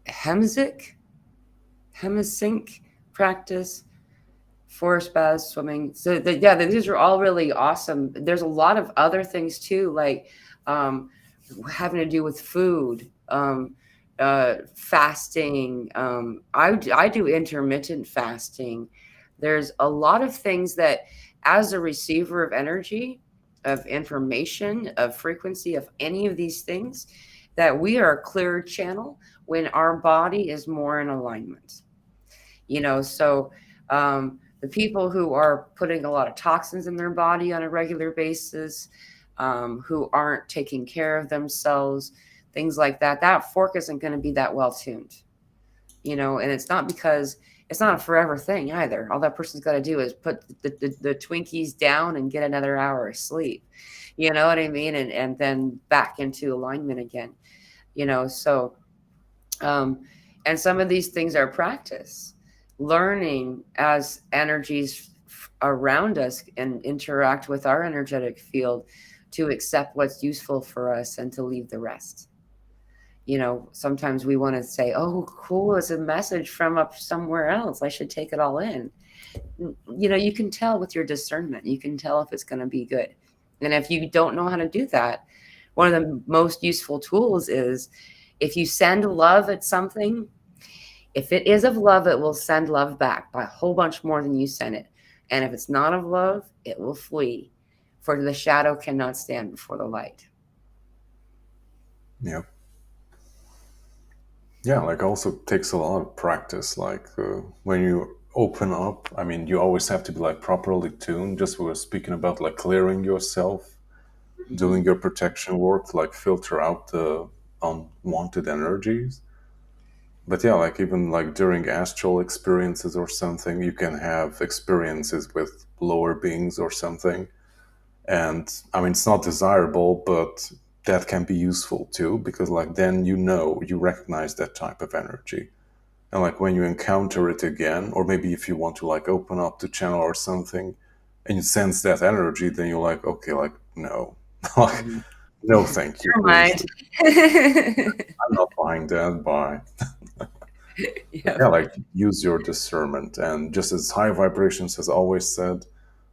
hemsic, hemisync practice, forest baths, swimming. So these are all really awesome. There's a lot of other things too, like having to do with food, fasting. I do intermittent fasting. There's a lot of things that, as a receiver of energy, of information, of frequency, of any of these things, that we are a clear channel when our body is more in alignment. So the people who are putting a lot of toxins in their body on a regular basis, who aren't taking care of themselves, things like that, that fork isn't going to be that well tuned. And it's not because it's not a forever thing either. All that person's got to do is put the Twinkies down and get another hour of sleep. You know what I mean? And then back into alignment again. So um, and some of these things are practice, learning as energies around us and interact with our energetic field to accept what's useful for us and to leave the rest. Sometimes we want to say, oh, cool, it's a message from up somewhere else, I should take it all in. You can tell with your discernment, you can tell if it's going to be good. And if you don't know how to do that, one of the most useful tools is, if you send love at something, if it is of love, it will send love back by a whole bunch more than you sent it. And if it's not of love, it will flee, for the shadow cannot stand before the light. Yeah. Yeah, like also takes a lot of practice. Like when you open up, I mean, you always have to be like properly tuned. Just we were speaking about like clearing yourself, doing your protection work, to, like filter out the unwanted energies. But yeah, like even like during astral experiences or something, you can have experiences with lower beings or something. And I mean, it's not desirable, but that can be useful too, because like then you recognize that type of energy. And like when you encounter it again, or maybe if you want to like open up the channel or something and you sense that energy, then you're like, okay, like, no, like, Mm-hmm. no, thank you, Never please. mind. I'm not buying that. Bye. But Yeah. yeah, like use your discernment. And just as High Vibrations has always said,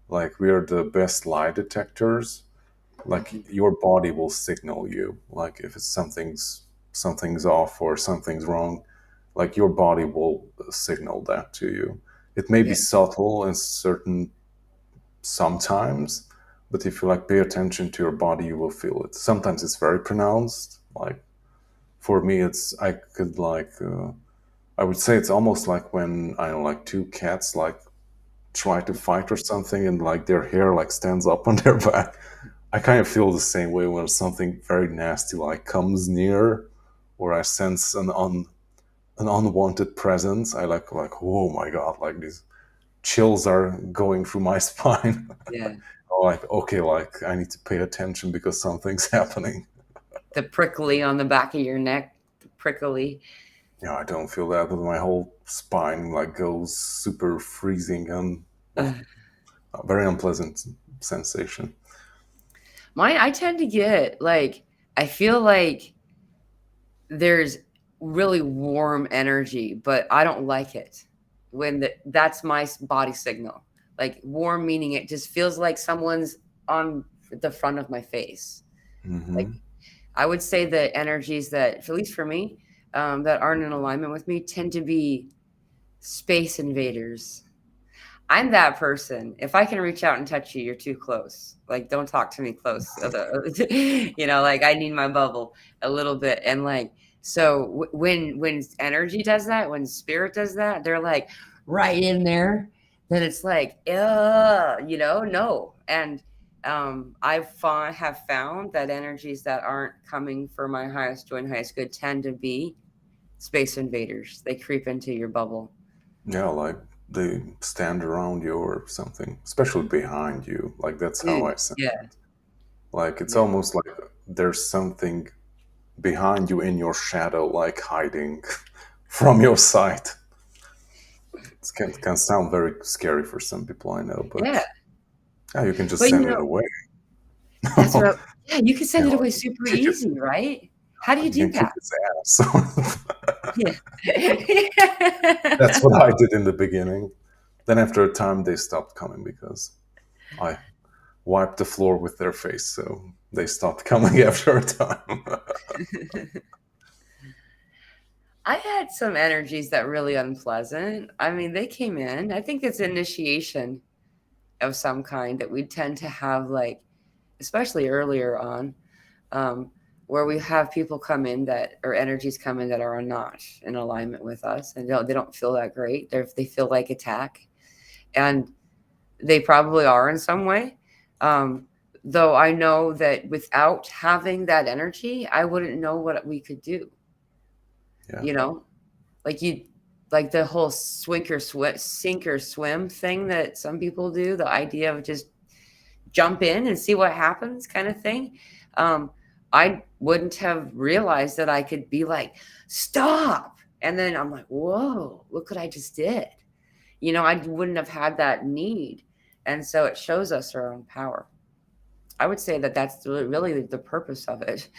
like we are the best lie detectors. Like Mhm. your body will signal you. Like if it's something's off or something's wrong, like your body will signal that to you. It may be Yeah. subtle and certain sometimes, but if you like pay attention to your body, you will feel it. Sometimes it's very pronounced. Like for me, it's I could like I would say it's almost like when I know like two cats like try to fight or something and like their hair like stands up on their back. I kind of feel the same way when something very nasty like comes near or I sense an unwanted presence. I like oh my god, like these chills are going through my spine. Yeah. Like okay, like I need to pay attention because something's happening. The prickly on the back of your neck, the prickly. Yeah, I don't feel that, but my whole spine like goes super freezing and Uh, well, a very unpleasant sensation. I tend to get like, I feel like there's really warm energy, but I don't like it when that's my body signal. Like warm meaning it just feels like someone's on the front of my face. Like Hmm. I would say the energies that, at least for me, that aren't in alignment with me tend to be space invaders. I'm that person. If I can reach out and touch you, you're too close. Like, don't talk to me close. Like I need my bubble a little bit. And like, so when energy does that, when spirit does that, they're like right in there. Then it's like, no. And have found that energies that aren't coming for my highest joy and highest good tend to be space invaders. They creep into your bubble. Yeah, like they stand around you or something, especially behind you. Like that's how I sense Yeah, it. Like it's yeah. almost like there's something behind you in your shadow, like hiding from your sight. Can sound very scary for some people, I know, but Yeah. yeah, you can just But send it away. that's what yeah, you can You send it know, away super kick it, easy, right? How do you you do can kick that? its ass. Yeah. That's what I did in the beginning. Then after a time, they stopped coming because I wiped the floor with their face, so they stopped coming after a time. I had some energies that really unpleasant. I mean, they came in. I think it's initiation of some kind that we tend to have, like, especially earlier on, um, where we have people come in that, or energies come in that are not in alignment with us, and they don't feel that great. They feel like attack, and they probably are in some way. Um, though I know that without having that energy, I wouldn't know what we could do. Yeah, You know, like you, like the whole sink or swim thing that some people do. The idea of just jump in and see what happens, kind of thing. Um, I wouldn't have realized that I could be like, stop, and then I'm like, whoa, look what I just did. I wouldn't have had that need, and so it shows us our own power. I would say that that's really the purpose of it.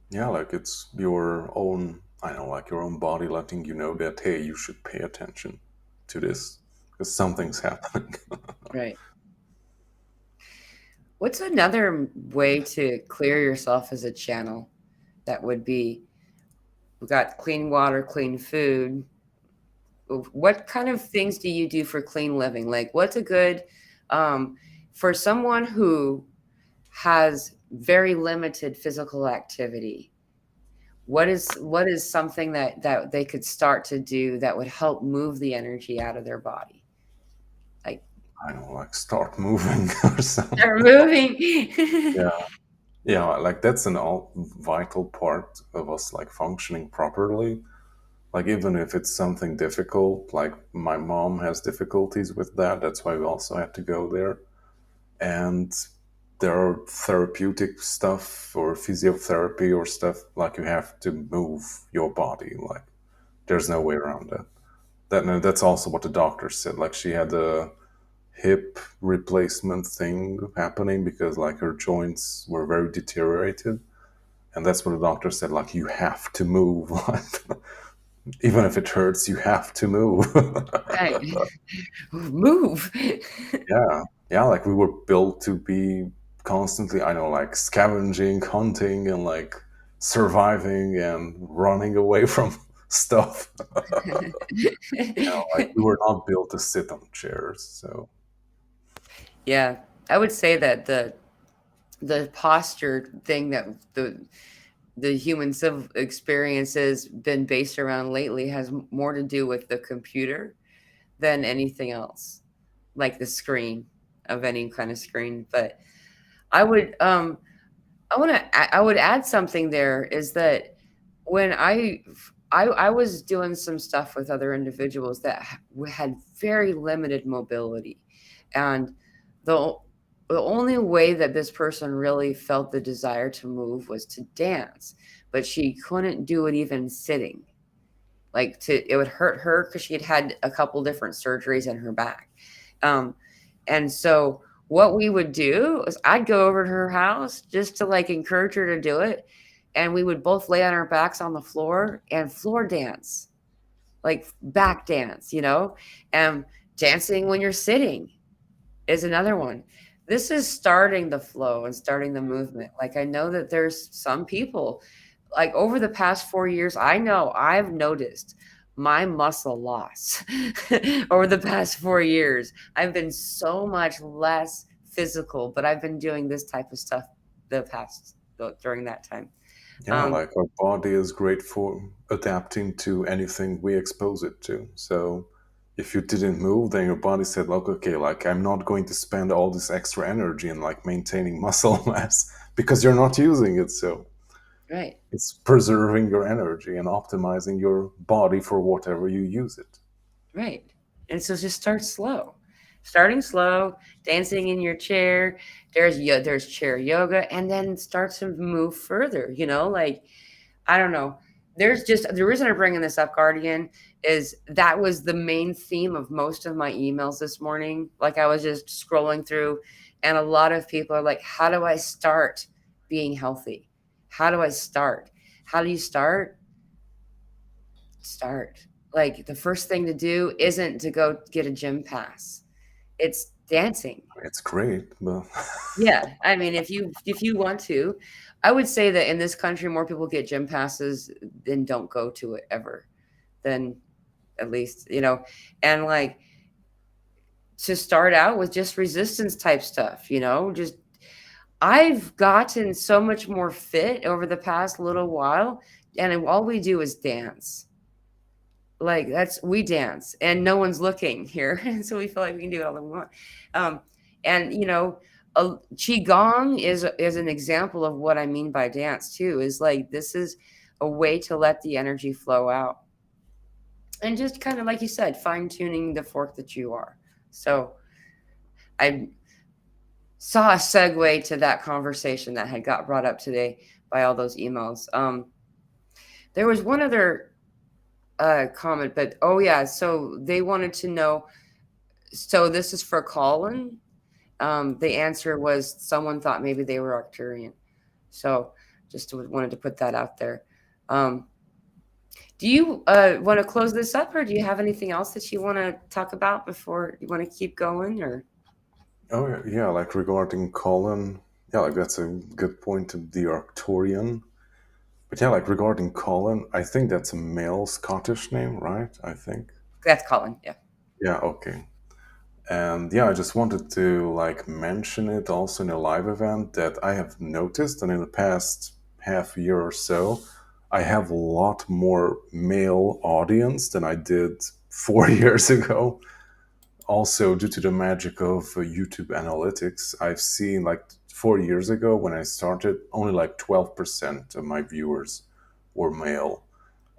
yeah, like it's your own, I know, like your own body letting you know that, hey, you should pay attention to this because something's happening. Right. What's another way to clear yourself as a channel? That would be, we got clean water, clean food. What kind of things do you do for clean living? Like, what's a good, um, for someone who has very limited physical activity? What is something that they could start to do that would help move the energy out of their body? Like, I know, like start moving or something. they're moving. Yeah, yeah, like that's an all vital part of us like functioning properly. Like even if it's something difficult, like my mom has difficulties with that. That's why we also had to go there. And there are therapeutic stuff or physiotherapy or stuff like you have to move your body. Like there's no way around that. That's also what the doctor said. Like she had a hip replacement thing happening because like her joints were very deteriorated, and that's what the doctor said. Like you have to move. Even if it hurts, you have to move. Right. Move. Yeah, yeah. Like we were built to be constantly, I know, like scavenging, hunting, and like surviving and running away from stuff. Like we were not built to sit on chairs. So Yeah, I would say that the posture thing that the human civil experience has been based around lately has more to do with the computer than anything else, like the screen of any kind of screen. But I would I would add something there, is that when I was doing some stuff with other individuals that had very limited mobility, and the the only way that this person really felt the desire to move was to dance, but she couldn't do it even sitting. Like, it would hurt her because she had had a couple different surgeries in her back. Um, and so what we would do is I'd go over to her house just to like encourage her to do it. And we would both lay on our backs on the floor and floor dance, like back dance, and dancing when you're sitting is another one. This is starting the flow and starting the movement. Like, I know that there's some people, like over the past 4 years, I know I've noticed my muscle loss over the past 4 years. I've been so much less physical, but I've been doing this type of stuff during that time. yeah, Um, like our body is great for adapting to anything we expose it to. So if you didn't move, then your body said, like, okay, like I'm not going to spend all this extra energy in like maintaining muscle mass because you're not using it. So right. it's preserving your energy and optimizing your body for whatever you use it. Right. And so just start slow. Starting slow, dancing in your chair. There's chair yoga, and then start to move further, like, I don't know. There's just the reason I'm bringing this up, Guardian, is that was the main theme of most of my emails this morning. Like, I was just scrolling through, and a lot of people are like, how do I start being healthy? How do I start? How do you start? Start. Like, the first thing to do isn't to go get a gym pass. It's dancing. It's great, but Yeah, I mean, if you want to, I would say that in this country, more people get gym passes than don't go to it ever. Than at least, and like to start out with just resistance type stuff, just I've gotten so much more fit over the past little while, and all we do is dance. Like we dance, and no one's looking here, so we feel like we can do it all we want. Um, and qigong is an example of what I mean by dance too. Is like this is a way to let the energy flow out, and just kind of like you said, fine tuning the fork that you are. So I saw a segue to that conversation that had got brought up today by all those emails. There was one other comment, but oh yeah, so they wanted to know. So this is for Colin. The answer was someone thought maybe they were Arcturian. So just wanted to put that out there. Do you want to close this up, or do you have anything else that you want to talk about before you want to keep going, or? Oh yeah, like regarding Colin, yeah, like that's a good point of the Arcturian. But yeah, like regarding Colin, I think that's a male Scottish name, right? I think. That's Colin, yeah. Yeah, okay. And yeah, I just wanted to like mention it also in a live event that I have noticed that in the past half year or so, I have a lot more male audience than I did 4 years ago. Also, due to the magic of YouTube analytics, I've seen like 4 years ago when I started, only like 12% of my viewers were male.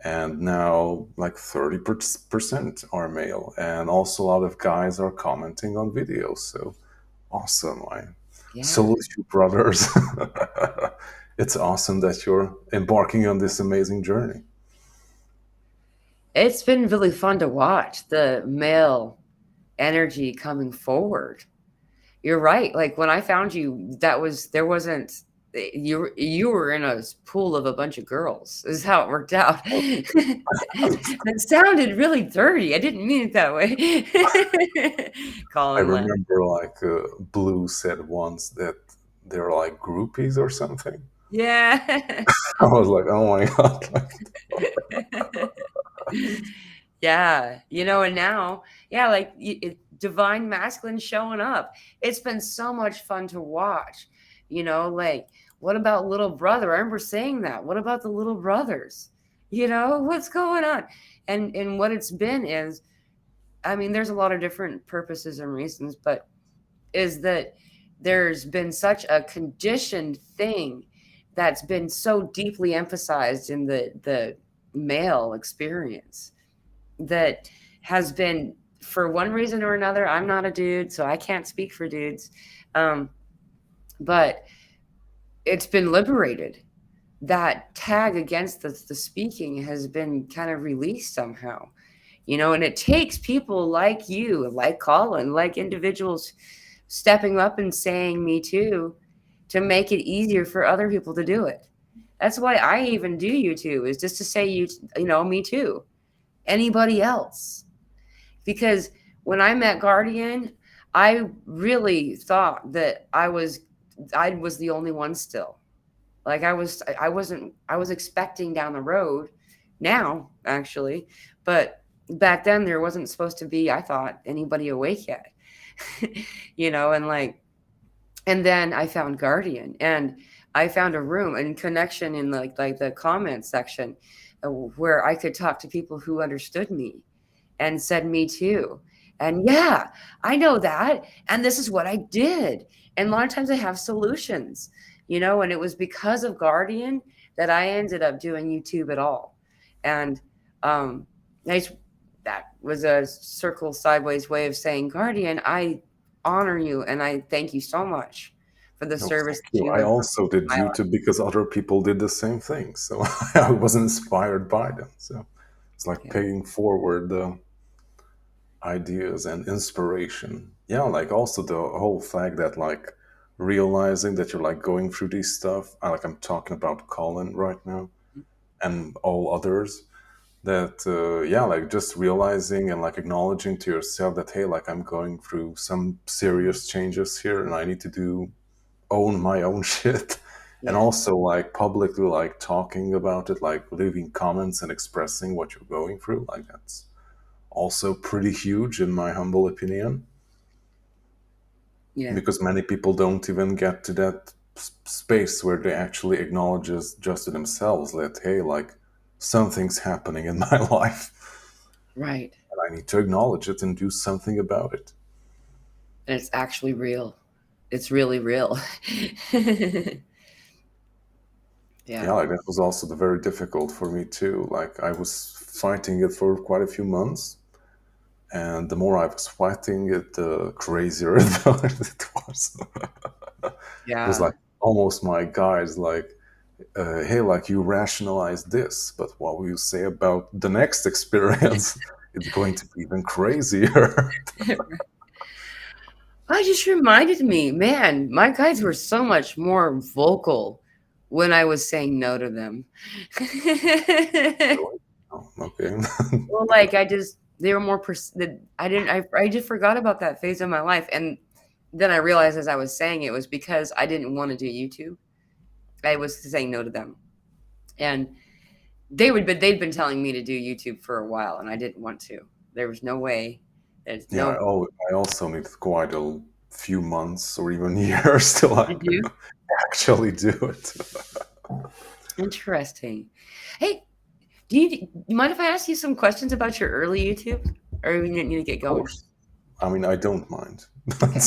And now like 30% are male. And also, a lot of guys are commenting on videos. So awesome. I Yeah. salute you, brothers. It's awesome that you're embarking on this amazing journey. It's been really fun to watch the male energy coming forward. You're right. Like when I found you, there wasn't you were in a pool of a bunch of girls. Is how it worked out. That sounded really dirty. I didn't mean it that way. I Colin laughed. remember like Blue said once that they're like groupies or something. Yeah. I was like, oh my god. Yeah, and now, yeah, like divine masculine showing up. It's been so much fun to watch. Like what about little brother? I remember saying that. What about the little brothers? What's going on? And what it's been is, I mean, there's a lot of different purposes and reasons, but is that there's been such a conditioned thing that's been so deeply emphasized in the male experience that has been, for one reason or another, I'm not a dude, so I can't speak for dudes, but it's been liberated. That tag against the speaking has been kind of released somehow, and it takes people like you, like Colin, like individuals stepping up and saying me too, to make it easier for other people to do it. That's why I even do YouTube, is just to say me too. Anybody else. Because when I met Guardian, I really thought that I was the only one still. Like I was expecting down the road now, actually, but back then there wasn't supposed to be, I thought, anybody awake yet. And like, and then I found Guardian, and I found a room and connection in like the comment section, where I could talk to people who understood me and said me too. And yeah, I know that. And this is what I did. And a lot of times I have solutions, and it was because of Guardian that I ended up doing YouTube at all. And nice, that was a circle sideways way of saying, Guardian, I honor you and I thank you so much for the No, service thank that you. you I have also did provided in my life. YouTube because other people did the same thing. So I was inspired by them. So it's like Yeah. paying forward the ideas and inspiration. Yeah, like also the whole fact that like realizing that you're like going through these stuff. Like I'm talking about Colin right now and all others. That yeah, like just realizing and like acknowledging to yourself that hey, like I'm going through some serious changes here and I need to own my own shit And Yeah. also like publicly like talking about it, like leaving comments and expressing what you're going through, like that's also pretty huge in my humble opinion, Yeah. because many people don't even get to that space where they actually acknowledges just to themselves that, hey, like something's happening in my life Right. and I need to acknowledge it and do something about it. And it's actually real. It's really real. Yeah, Yeah. like that was also the very difficult for me too. Like I was fighting it for quite a few months, and the more I was fighting it, the crazier it was. It was Yeah. like almost my guides, like, hey, like you rationalize this, but what will you say about the next experience? It's going to be even crazier. I just reminded me, man, my guides were so much more vocal when I was saying no to them. Really? Oh, okay. Well, like I just they were more I didn't I just forgot about that phase of my life, and then I realized as I was saying it was because I didn't want to do YouTube. I was saying no to them, and but they'd been telling me to do YouTube for a while, and I didn't want to. There was no way. There's Yeah, no. I also need quite a few months or even years to Did like you? actually do it. Interesting. Hey, do you mind if I ask you some questions about your early YouTube, or we need to get Of going? course. I mean, I don't mind. Okay.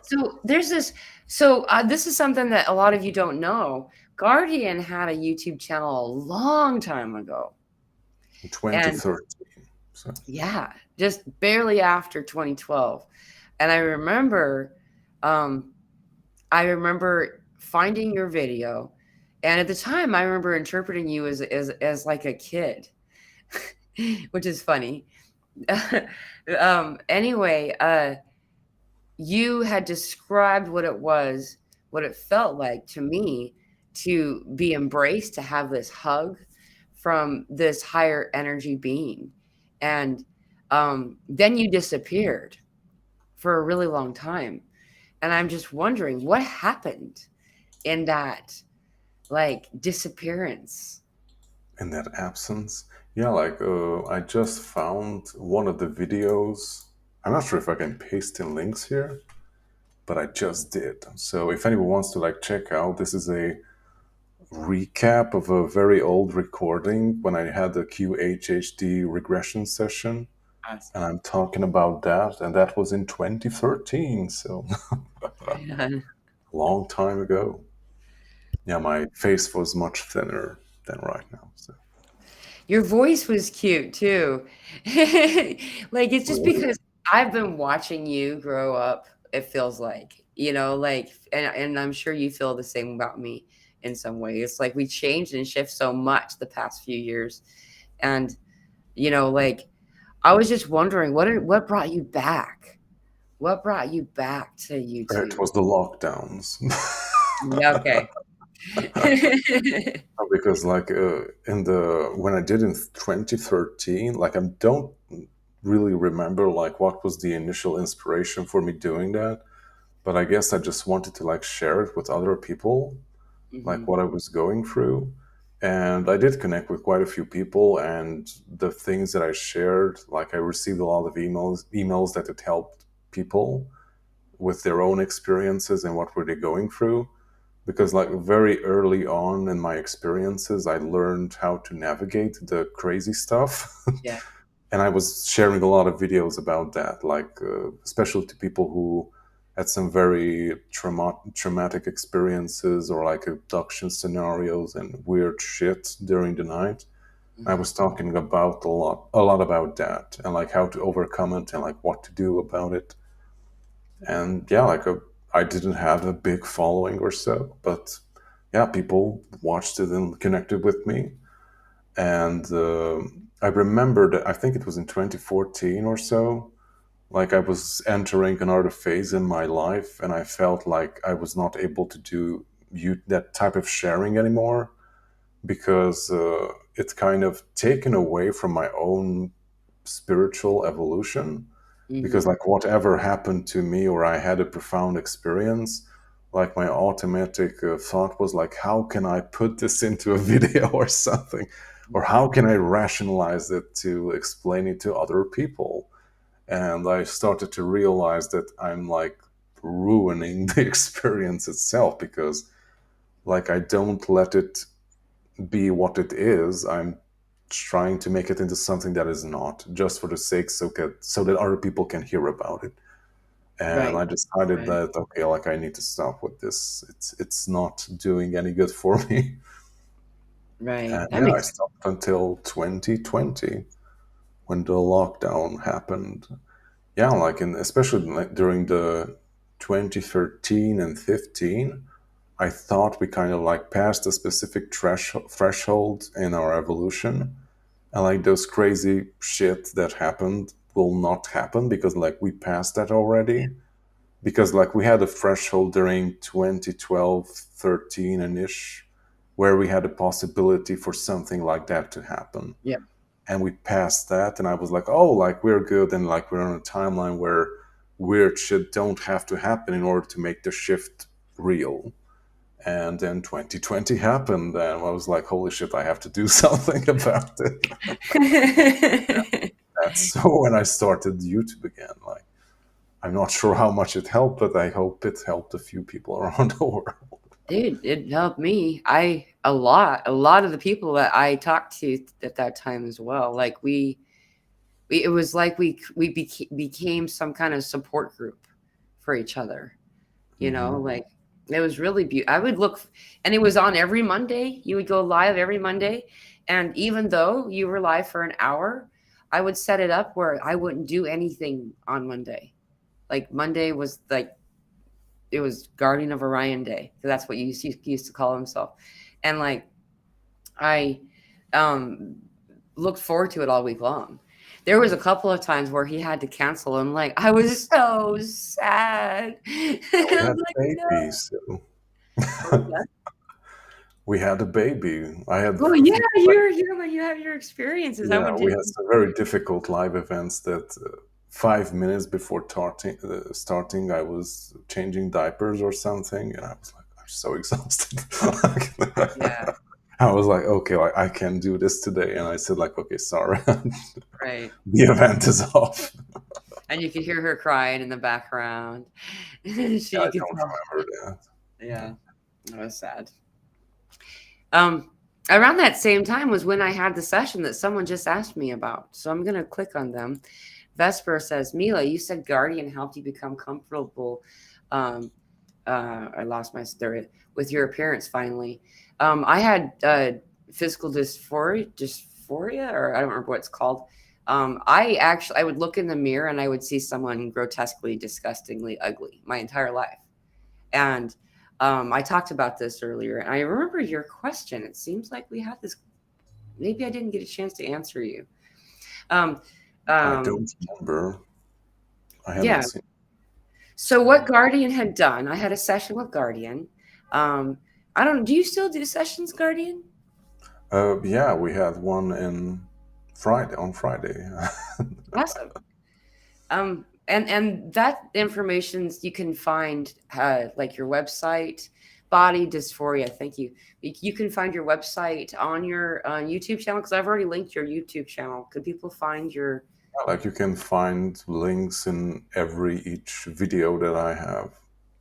So there's this. So this is something that a lot of you don't know. Guardian had a YouTube channel a long time ago, and 2013. So yeah, just barely after 2012. And um, I remember finding your video, and at the time, I remember interpreting you as like a kid, which is funny. Anyway, you had described what it felt like to me to be embraced, to have this hug from this higher energy being. And then you disappeared for a really long time. And I'm just wondering what happened in that like disappearance. in that absence, yeah, like I just found one of the videos. I'm not sure if I can paste in links here, but I just did. So if anyone wants to like check out, this is a recap of a very old recording when I had the QHHD regression session. And Awesome. I'm talking about that, and that was in 2013, so Right on. a long time ago. Yeah, my face was much thinner than right now. So Your voice was cute too. Like, it's just really, because I've been watching you grow up, it feels like, like, and I'm sure you feel the same about me in some way. It's like we changed and shift so much the past few years. And, like, I was just wondering what brought you back? What brought you back to it YouTube? was the lockdowns. Yeah, okay. Because like in the when I did in 2013, like I don't really remember like what was the initial inspiration for me doing that, but I guess I just wanted to like share it with other people, like Mhm. what I was going through. And I did connect with quite a few people, and the things that I shared, like I received a lot of emails that it helped people with their own experiences and what were they going through. Because like very early on in my experiences, I learned how to navigate the crazy stuff. Yeah. And I was sharing a lot of videos about that, like especially to people who had some very traumatic experiences or like abduction scenarios and weird shit during the night. I Mhm. was talking about a lot about that and like how to overcome it and like what to do about it. And yeah, I didn't have a big following or so, but yeah, people watched it and connected with me. And I remember that I think it was in 2014 or so. Like I was entering another phase in my life, and I felt like I was not able to do that type of sharing anymore because it's kind of taken away from my own spiritual evolution. Because Mhm. like whatever happened to me, or I had a profound experience, like my automatic thought was like, how can I put this into a video or something, or how can I rationalize it to explain it to other people? And I started to realize that I'm like ruining the experience itself, because like I don't let it be what it is. I'm trying to make it into something that is not, just for the sake so that other people can hear about it. And Right. I decided Right. that okay, like I need to stop with this. It's not doing any good for me. Right. And That yeah, I makes stopped until 2020 when the lockdown happened. Yeah, like in especially like during the 2013 and 15, I thought we kind of like passed a specific threshold in our evolution, and like those crazy shit that happened will not happen because like we passed that already. Because like we had a threshold during 2012, 13 and ish, where we had a possibility for something like that to happen, Yep. and we passed that, and I was like, oh, like we're good, and like we're on a timeline where weird shit don't have to happen in order to make the shift real. And then 2020 happened, and I was like, holy shit, I have to do something about it. That's so when I started YouTube again. Like, I'm not sure how much it helped, but I hope it helped a few people around the world. Dude, it helped me. A lot of the people that I talked to at that time as well. Like it was like became some kind of support group for each other. Hmm. Like it was really beautiful. I would look, and it was on every Monday. You would go live every Monday, and even though you were live for an hour, I would set it up where I wouldn't do anything on Monday. Like Monday was like it was Guardian of Orion Day. That's what he used to call himself. And like I um looked forward to it all week long. There was a couple of times where he had to cancel and like I was so sad. And we I'm had like, a no. baby, so What was that? we had a baby. I had, Oh yeah, you have your experiences. I yeah, would we do. had some very difficult live events that 5 minutes before starting, I was changing diapers or something, and I was like, I'm so exhausted. Yeah, I was like, okay, like I can do this today, and I said like, okay, sorry, right. the event is off. And you could hear her crying in the background. So I you could don't tell. remember that. Yeah, that was sad. Um, Around that same time was when I had the session that someone just asked me about. So I'm gonna click on them. Vesper says, Mila, you said Guardian helped you become comfortable. Um, I lost my story with your appearance finally. I had physical dysphoria, or I don't remember what it's called. I would look in the mirror and I would see someone grotesquely, disgustingly ugly my entire life. And I talked about this earlier, and I remember your question. It seems like we had this. Maybe I didn't get a chance to answer you. Um, I um, don't remember. I haven't yeah. seen. So what Guardian had done, I had a session with Guardian. Um, I don't. Do you still do sessions, Guardian? Yeah, we had one in Friday on Friday. Awesome. And that information you can find like your website, body dysphoria. Thank you. You can find your website on your YouTube channel because I've already linked your YouTube channel. Could people find your? Like you can find links in every each video that I have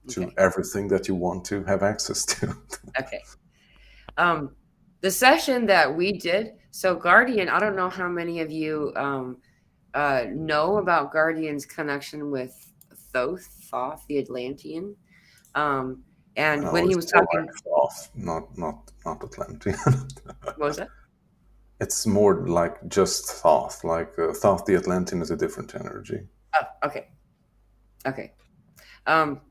to Okay. everything that you want to have access to. Okay. Um, the session that we did. So Guardian, I don't know how many of you know about Guardian's connection with Thoth, the Atlantean. Um, and No, when he it's was more talking, like off, not Atlantean. what was that? It's more like just Thoth. Like Thoth the Atlantean is a different energy. Oh, okay, okay. Um,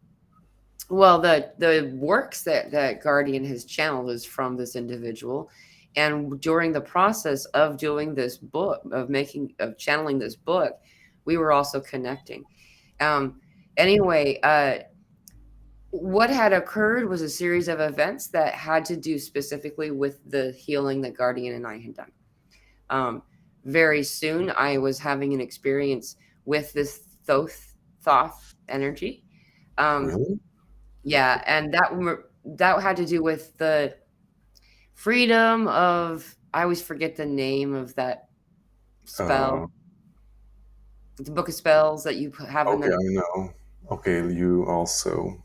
well, the works that Guardian has channeled is from this individual, and during the process of doing this book, of channeling this book, we were also connecting. Um, anyway, what had occurred was a series of events that had to do specifically with the healing that Guardian and I had done. Um, Very soon, I was having an experience with this Thoth energy. Um, Really? Yeah, and that had to do with the freedom of, I always forget the name of that spell, Uh, the book of spells that you have in okay, the. I know. Okay, you also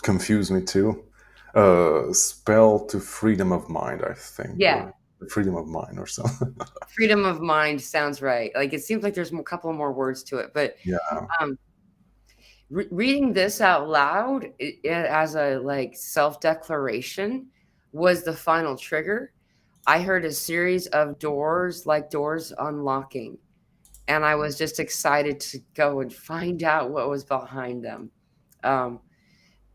confuse me too. Spell to freedom of mind, I think, Yeah, or freedom of mind or something. freedom of mind sounds right. Like, it seems like there's a couple more words to it, but Yeah. um reading this out loud, as a like self-declaration, was the final trigger. I heard a series of doors, like doors unlocking, and I was just excited to go and find out what was behind them. Um,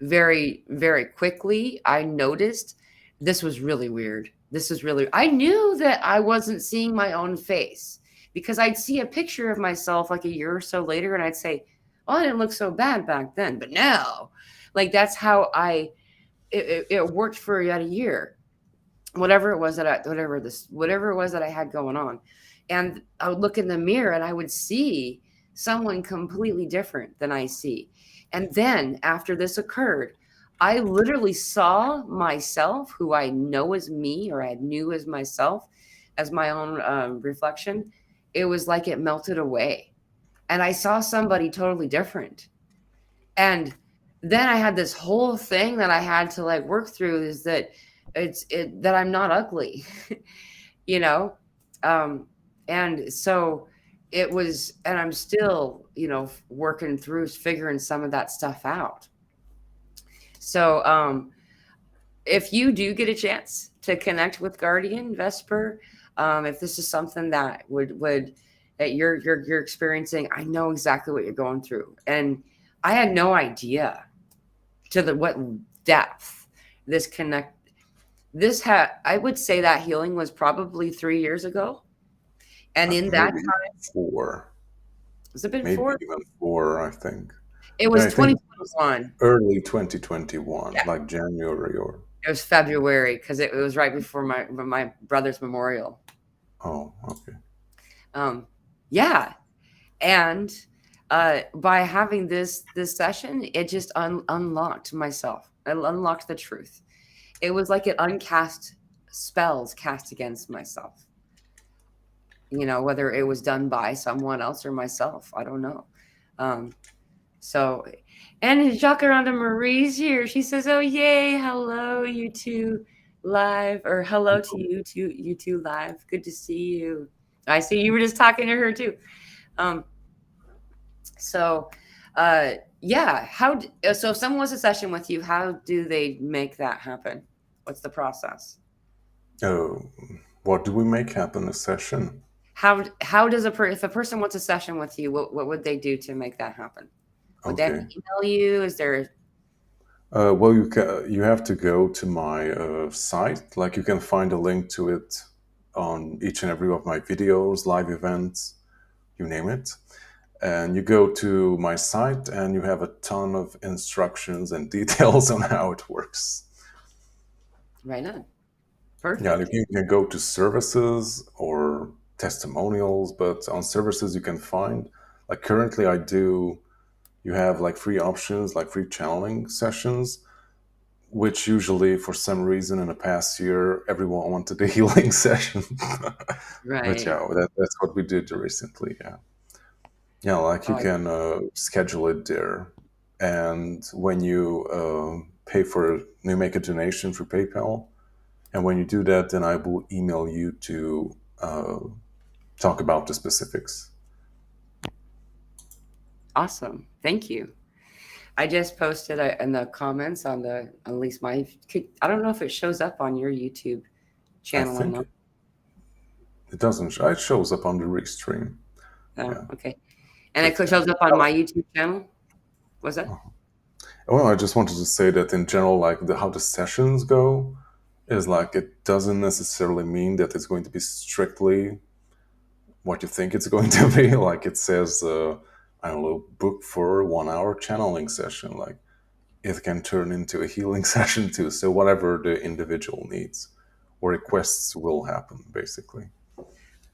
very, very quickly, I noticed this was really weird. This is really, I knew that I wasn't seeing my own face, because I'd see a picture of myself like a year or so later and I'd say, oh, I didn't look so bad back then. But now, like, that's how it worked for about a year, whatever it was that I had going on. And I would look in the mirror and I would see someone completely different than I see. And then after this occurred, I literally saw myself, who I know as me, or I knew as myself, as my own reflection. It was like it melted away. And I saw somebody totally different. And then I had this whole thing that I had to like work through, is that that I'm not ugly, you know? Um, and so it was, and I'm still, working through figuring some of that stuff out. So, if you do get a chance to connect with Guardian Vesper, if this is something that would that you're experiencing, I know exactly what you're going through, and I had no idea to the what depth this connect this had. I would say that healing was probably 3 years ago, and in that Maybe time, four, has it been maybe 4? even four, I think. It Yeah, was I think it was 2021. early 2021, Yeah, like January or. it was February, because it was right before my brother's memorial. Oh, okay. Um, yeah, and by having this session, it just unlocked myself. It unlocked the truth. It was like it uncast spells cast against myself. Whether it was done by someone else or myself, I don't know. Um, so, and Jacaranda Marie's here. She says, "Oh yay, hello you two live," or "Hello to you two live. Good to see you." I see you were just talking to her too. Um, so, yeah, so if someone wants a session with you, how do they make that happen? What's the process? Oh, what do we make happen in a session? How does if a person wants a session with you, what would they do to make that happen? Would they have to Okay. email you? Is there Well, you have to go to my site. Like you can find a link to it on each and every of my videos, live events, you name it. And you go to my site, and you have a ton of instructions and details on how it works. right on? Yeah, like Perfect. you can go to services or testimonials, but on services you can find, like currently I do, you have like free options, like free channeling sessions, which usually for some reason in the past year everyone wanted a healing session. But Right. yeah, that's what we did recently. Yeah, yeah, like you Oh, can schedule it there, and when you pay for, you make a donation through PayPal, and when you do that, then I will email you to talk about the specifics. awesome. Thank you. I just posted in the comments on at least I don't know if it shows up on your YouTube I channel or think not. it doesn't. It shows up on the restream. Oh, Yeah, okay. And it but shows up on my YouTube channel. Was that well, I just wanted to say that in general, like how the sessions go, is like it doesn't necessarily mean that it's going to be strictly what you think it's going to be. Like it says, I don't know, book for 1 hour channeling session. Like it can turn into a healing session too. So whatever the individual needs or requests will happen, basically.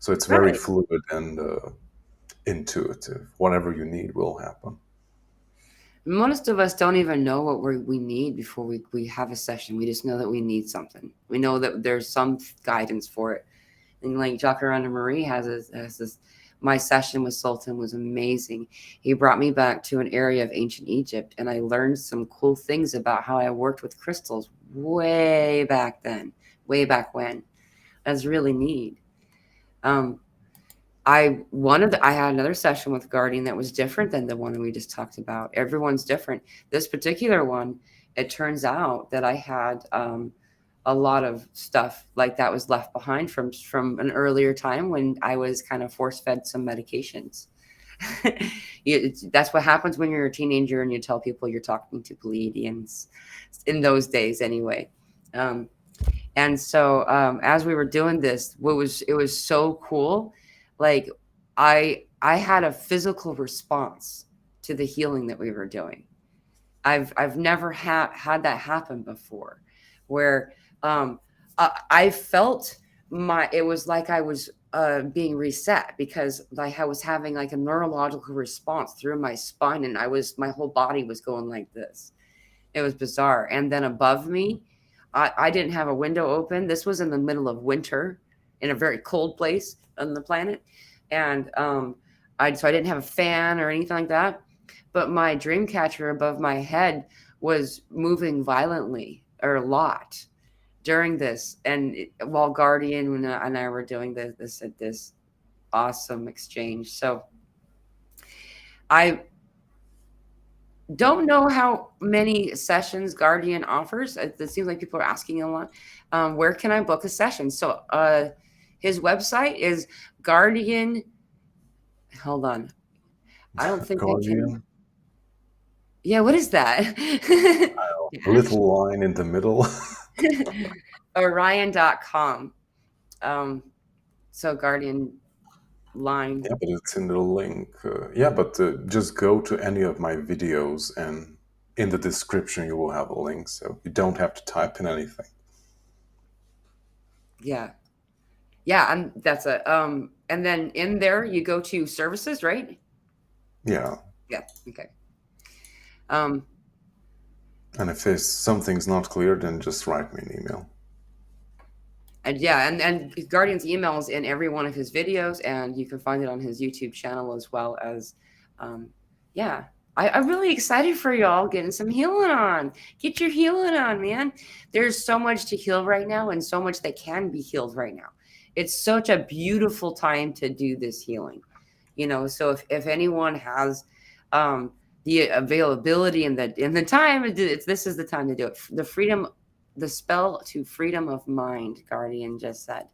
So it's very right? fluid and intuitive. Whatever you need will happen. Most of us don't even know what we need before we have a session. We just know that we need something. We know that there's some guidance for it. And like Jacaranda Marie has this. My session with Sultan was amazing. He brought me back to an area of ancient Egypt, and I learned some cool things about how I worked with crystals way back then, way back when. That's really neat. Um, I had another session with Guardian that was different than the one we just talked about. Everyone's different. This particular one, it turns out that I had a lot of stuff like that was left behind from an earlier time when I was kind of force fed some medications. That's what happens when you're a teenager and you tell people you're talking to Pleiadians in those days anyway. Um, and so as we were doing this, it was so cool. Like I had a physical response to the healing that we were doing. I've never had that happen before, where um, I felt it was like I was being reset because like I was having like a neurological response through my spine, and my whole body was going like this. It was bizarre. And then above me, I didn't have a window open. This was in the middle of winter in a very cold place on the planet. And so I didn't have a fan or anything like that. But my dream catcher above my head was moving violently or a lot during this. And while Guardian and I were doing this awesome exchange. So I don't know how many sessions Guardian offers. It seems like people are asking a lot. Where can I book a session? So his website is Guardian. Hold on. I don't think I can. Guardian, Yeah, what is that? a little line in the middle. Orion.com. So Guardian line. Yeah, but it's in the link. Yeah, but just go to any of my videos, and in the description you will have a link, so you don't have to type in anything. Yeah. Yeah, and that's a and then in there you go to services, right? Yeah, Yeah. Okay. Um and if there's something's not clear, then just write me an email. and yeah, and Guardian's email is in every one of his videos, and you can find it on his YouTube channel as well as yeah. I'm really excited for y'all getting some healing on. Get your healing on, man. There's so much to heal right now and so much that can be healed right now. It's such a beautiful time to do this healing. So if anyone has the availability and the time, this is the time to do it. The spell to freedom of mind, Guardian just said.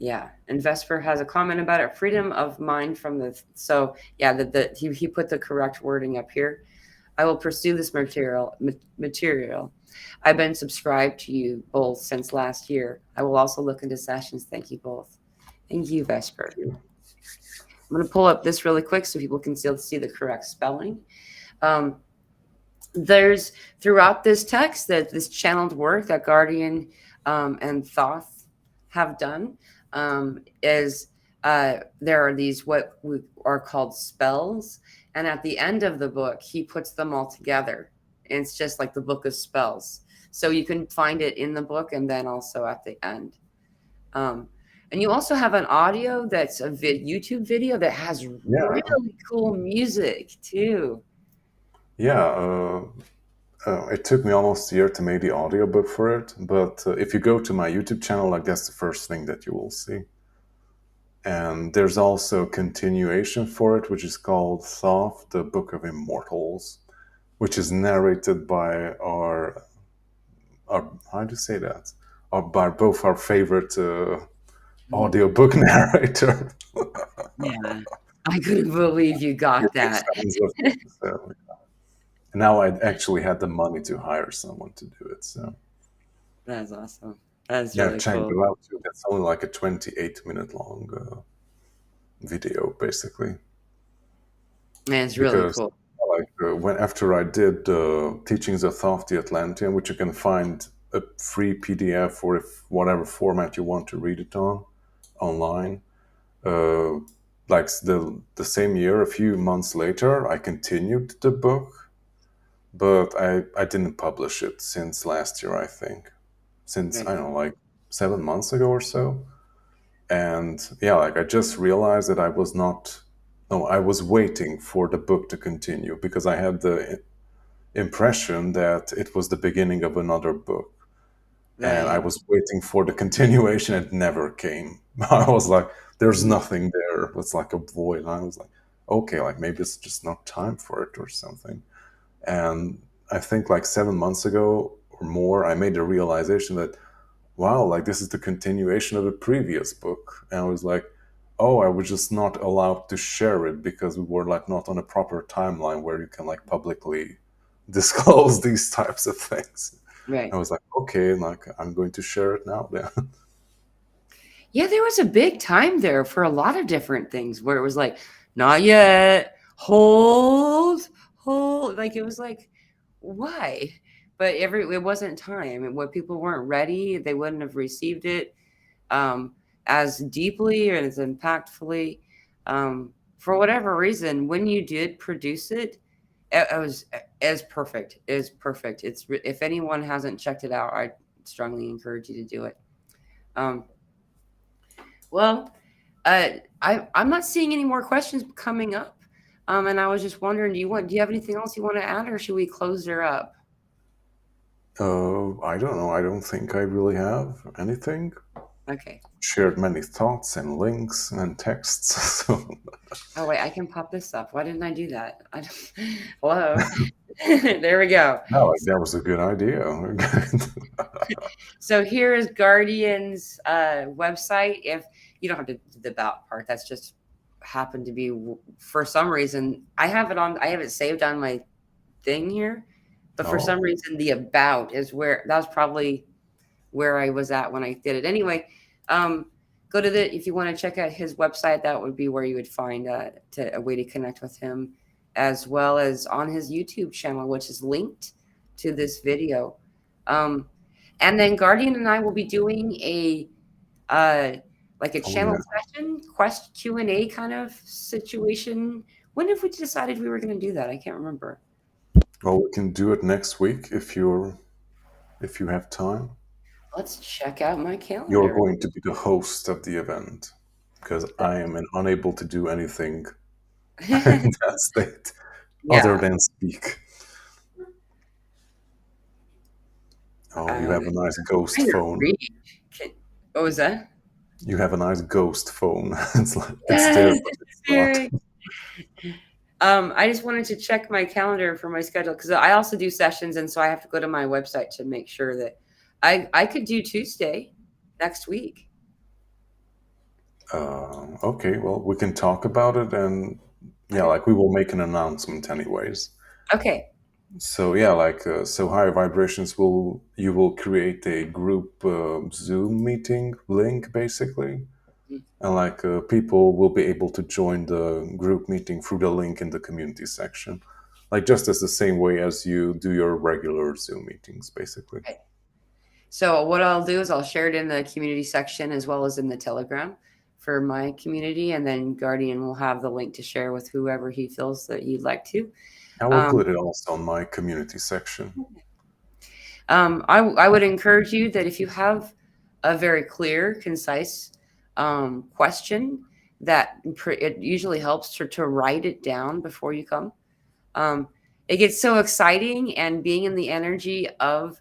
Yeah, and Vesper has a comment about it. Freedom of mind from so yeah, he put the correct wording up here. I will pursue this material. I've been subscribed to you both since last year. I will also look into sessions. Thank you both. Thank you, Vesper. I'm going to pull up this really quick so people can still see the correct spelling. There's throughout this text that this channeled work that Guardian and Thoth have done is there are these what are called spells, and at the end of the book he puts them all together, and it's just like the book of spells. So you can find it in the book and then also at the end. And you also have an audio that's a YouTube video that has really cool music too. Yeah, it took me almost a year to make the audiobook for it, but if you go to my YouTube channel, like that's the first thing that you will see. And there's also a continuation for it, which is called Thoth, the Book of Immortals, which is narrated by our how do you say that? By both our favorite audiobook narrator. Yeah, I couldn't believe you got that. Now I actually had the money to hire someone to do it. So that's awesome. That's really check cool. it out too. That's only like a 28-minute long video, basically. Man, it's really cool. Like after I did Teachings of Thoth, the Atlantean, which you can find a free PDF or if whatever format you want to read it on online. like the same year, a few months later, I continued the book, but I didn't publish it since last year, I think. Since, I Right. don't know, like 7 months ago or so. And yeah, like I just realized that I was not, no, I was waiting for the book to continue because I had the impression that it was the beginning of another book. And I Right. was waiting for the continuation. It never came. I was like, there's Mhm. nothing there. It's like a void. And I was like, okay, like maybe it's just not time for it or something. And I think like 7 months ago or more, I made the realization that, wow, like this is the continuation of the previous book. And I was like, oh, I was just not allowed to share it because we were like not on a proper timeline where you can like publicly disclose these types of things. I Right. was like, okay, like I'm going to share it now then. Yeah, there was a big time there for a lot of different things where it was like, not yet, hold. Like it was like, why? But it wasn't time. And when people weren't ready, they wouldn't have received it as deeply or as impactfully. For whatever reason, when you did produce it, it was as perfect. It is perfect. If anyone hasn't checked it out, I strongly encourage you to do it. Um, well, I'm not seeing any more questions coming up. And I was just wondering, do you have anything else you want to add, or should we close her up? I don't know. I don't think I really have anything. Okay. Shared many thoughts and links and texts. So, Oh wait, I can pop this up. Why didn't I do that? Hello. There we go. no, like, that was a good idea. So here is Guardian's website. If you don't have to do the about part, that's just happened to be for some reason. I have it on. I have it saved on my thing here, but for some Oh, reason the about is where that was probably where I was at when I did it. Anyway, um, go to the if you want to check out his website, that would be where you would find a way to connect with him, as well as on his YouTube channel, which is linked to this video. Um, and then Guardian and I will be doing a uh, like a oh channel yeah. session, quest Q&A kind of situation. When have we decided we were going to do that? I can't remember. Well, we can do it next week if you have time. Let's check out my You're calendar. going to be the host of the event because I am unable to do anything in that state other Yeah. than speak. Oh, you Uh, have a nice ghost trying to phone. read. Can, what was that? You have a nice ghost phone. It's like it's there, Yes, but it's it's not. very. I just wanted to check my calendar for my schedule because I also do sessions, and so I have to go to my website to make sure that I could do Tuesday next week. Okay, well, we can talk about it, and yeah, Okay. like we will make an announcement anyways. Okay. So yeah, like so higher vibrations will you will create a group Zoom meeting link basically, Mm. and like people will be able to join the group meeting through the link in the community section, like just as the same way as you do your regular Zoom meetings, basically. Okay. So what I'll do is I'll share it in the community section as well as in the Telegram for my community, and then Guardian will have the link to share with whoever he feels that he'd like to. I will Um, put it also on my community section. I would encourage you that if you have a very clear, concise question, it usually helps to write it down before you come. Um, it gets so exciting, and being in the energy of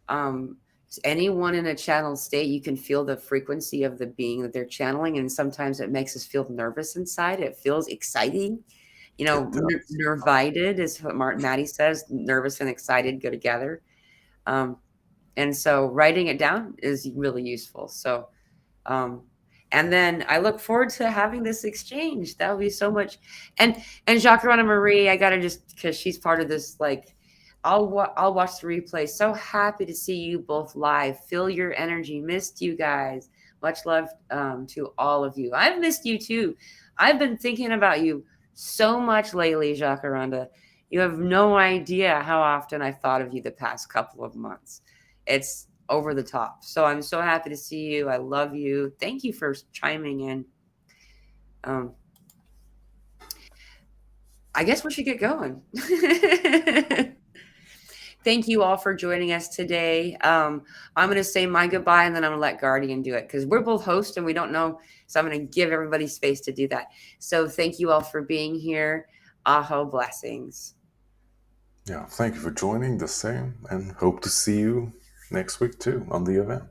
um, anyone in a channel state, you can feel the frequency of the being that they're channeling, and sometimes it makes us feel nervous inside. It feels exciting. It does. Nervited is what Maddie says. Nervous and excited go together. Um, and so writing it down is really useful. So, um, and then I look forward to having this exchange. That would be so much. And Jacqueline Marie, I gotta just because she's part of this. Like, I'll watch the replay. So happy to see you both live. Feel your energy. Missed you guys. Much love to all of you. I've missed you too. I've been thinking about you so much lately, Jacaranda. You have no idea how often I've thought of you the past couple of months. It's over the top. So I'm so happy to see you. I love you. Thank you for chiming in. Um, I guess we should get going. Thank you all for joining us today. I'm going to say my goodbye and then I'm going to let Guardian do it because we're both hosts and we don't know. So I'm going to give everybody space to do that. So thank you all for being here. Aho blessings. Yeah, thank you for joining, the same, and hope to see you next week too on the event.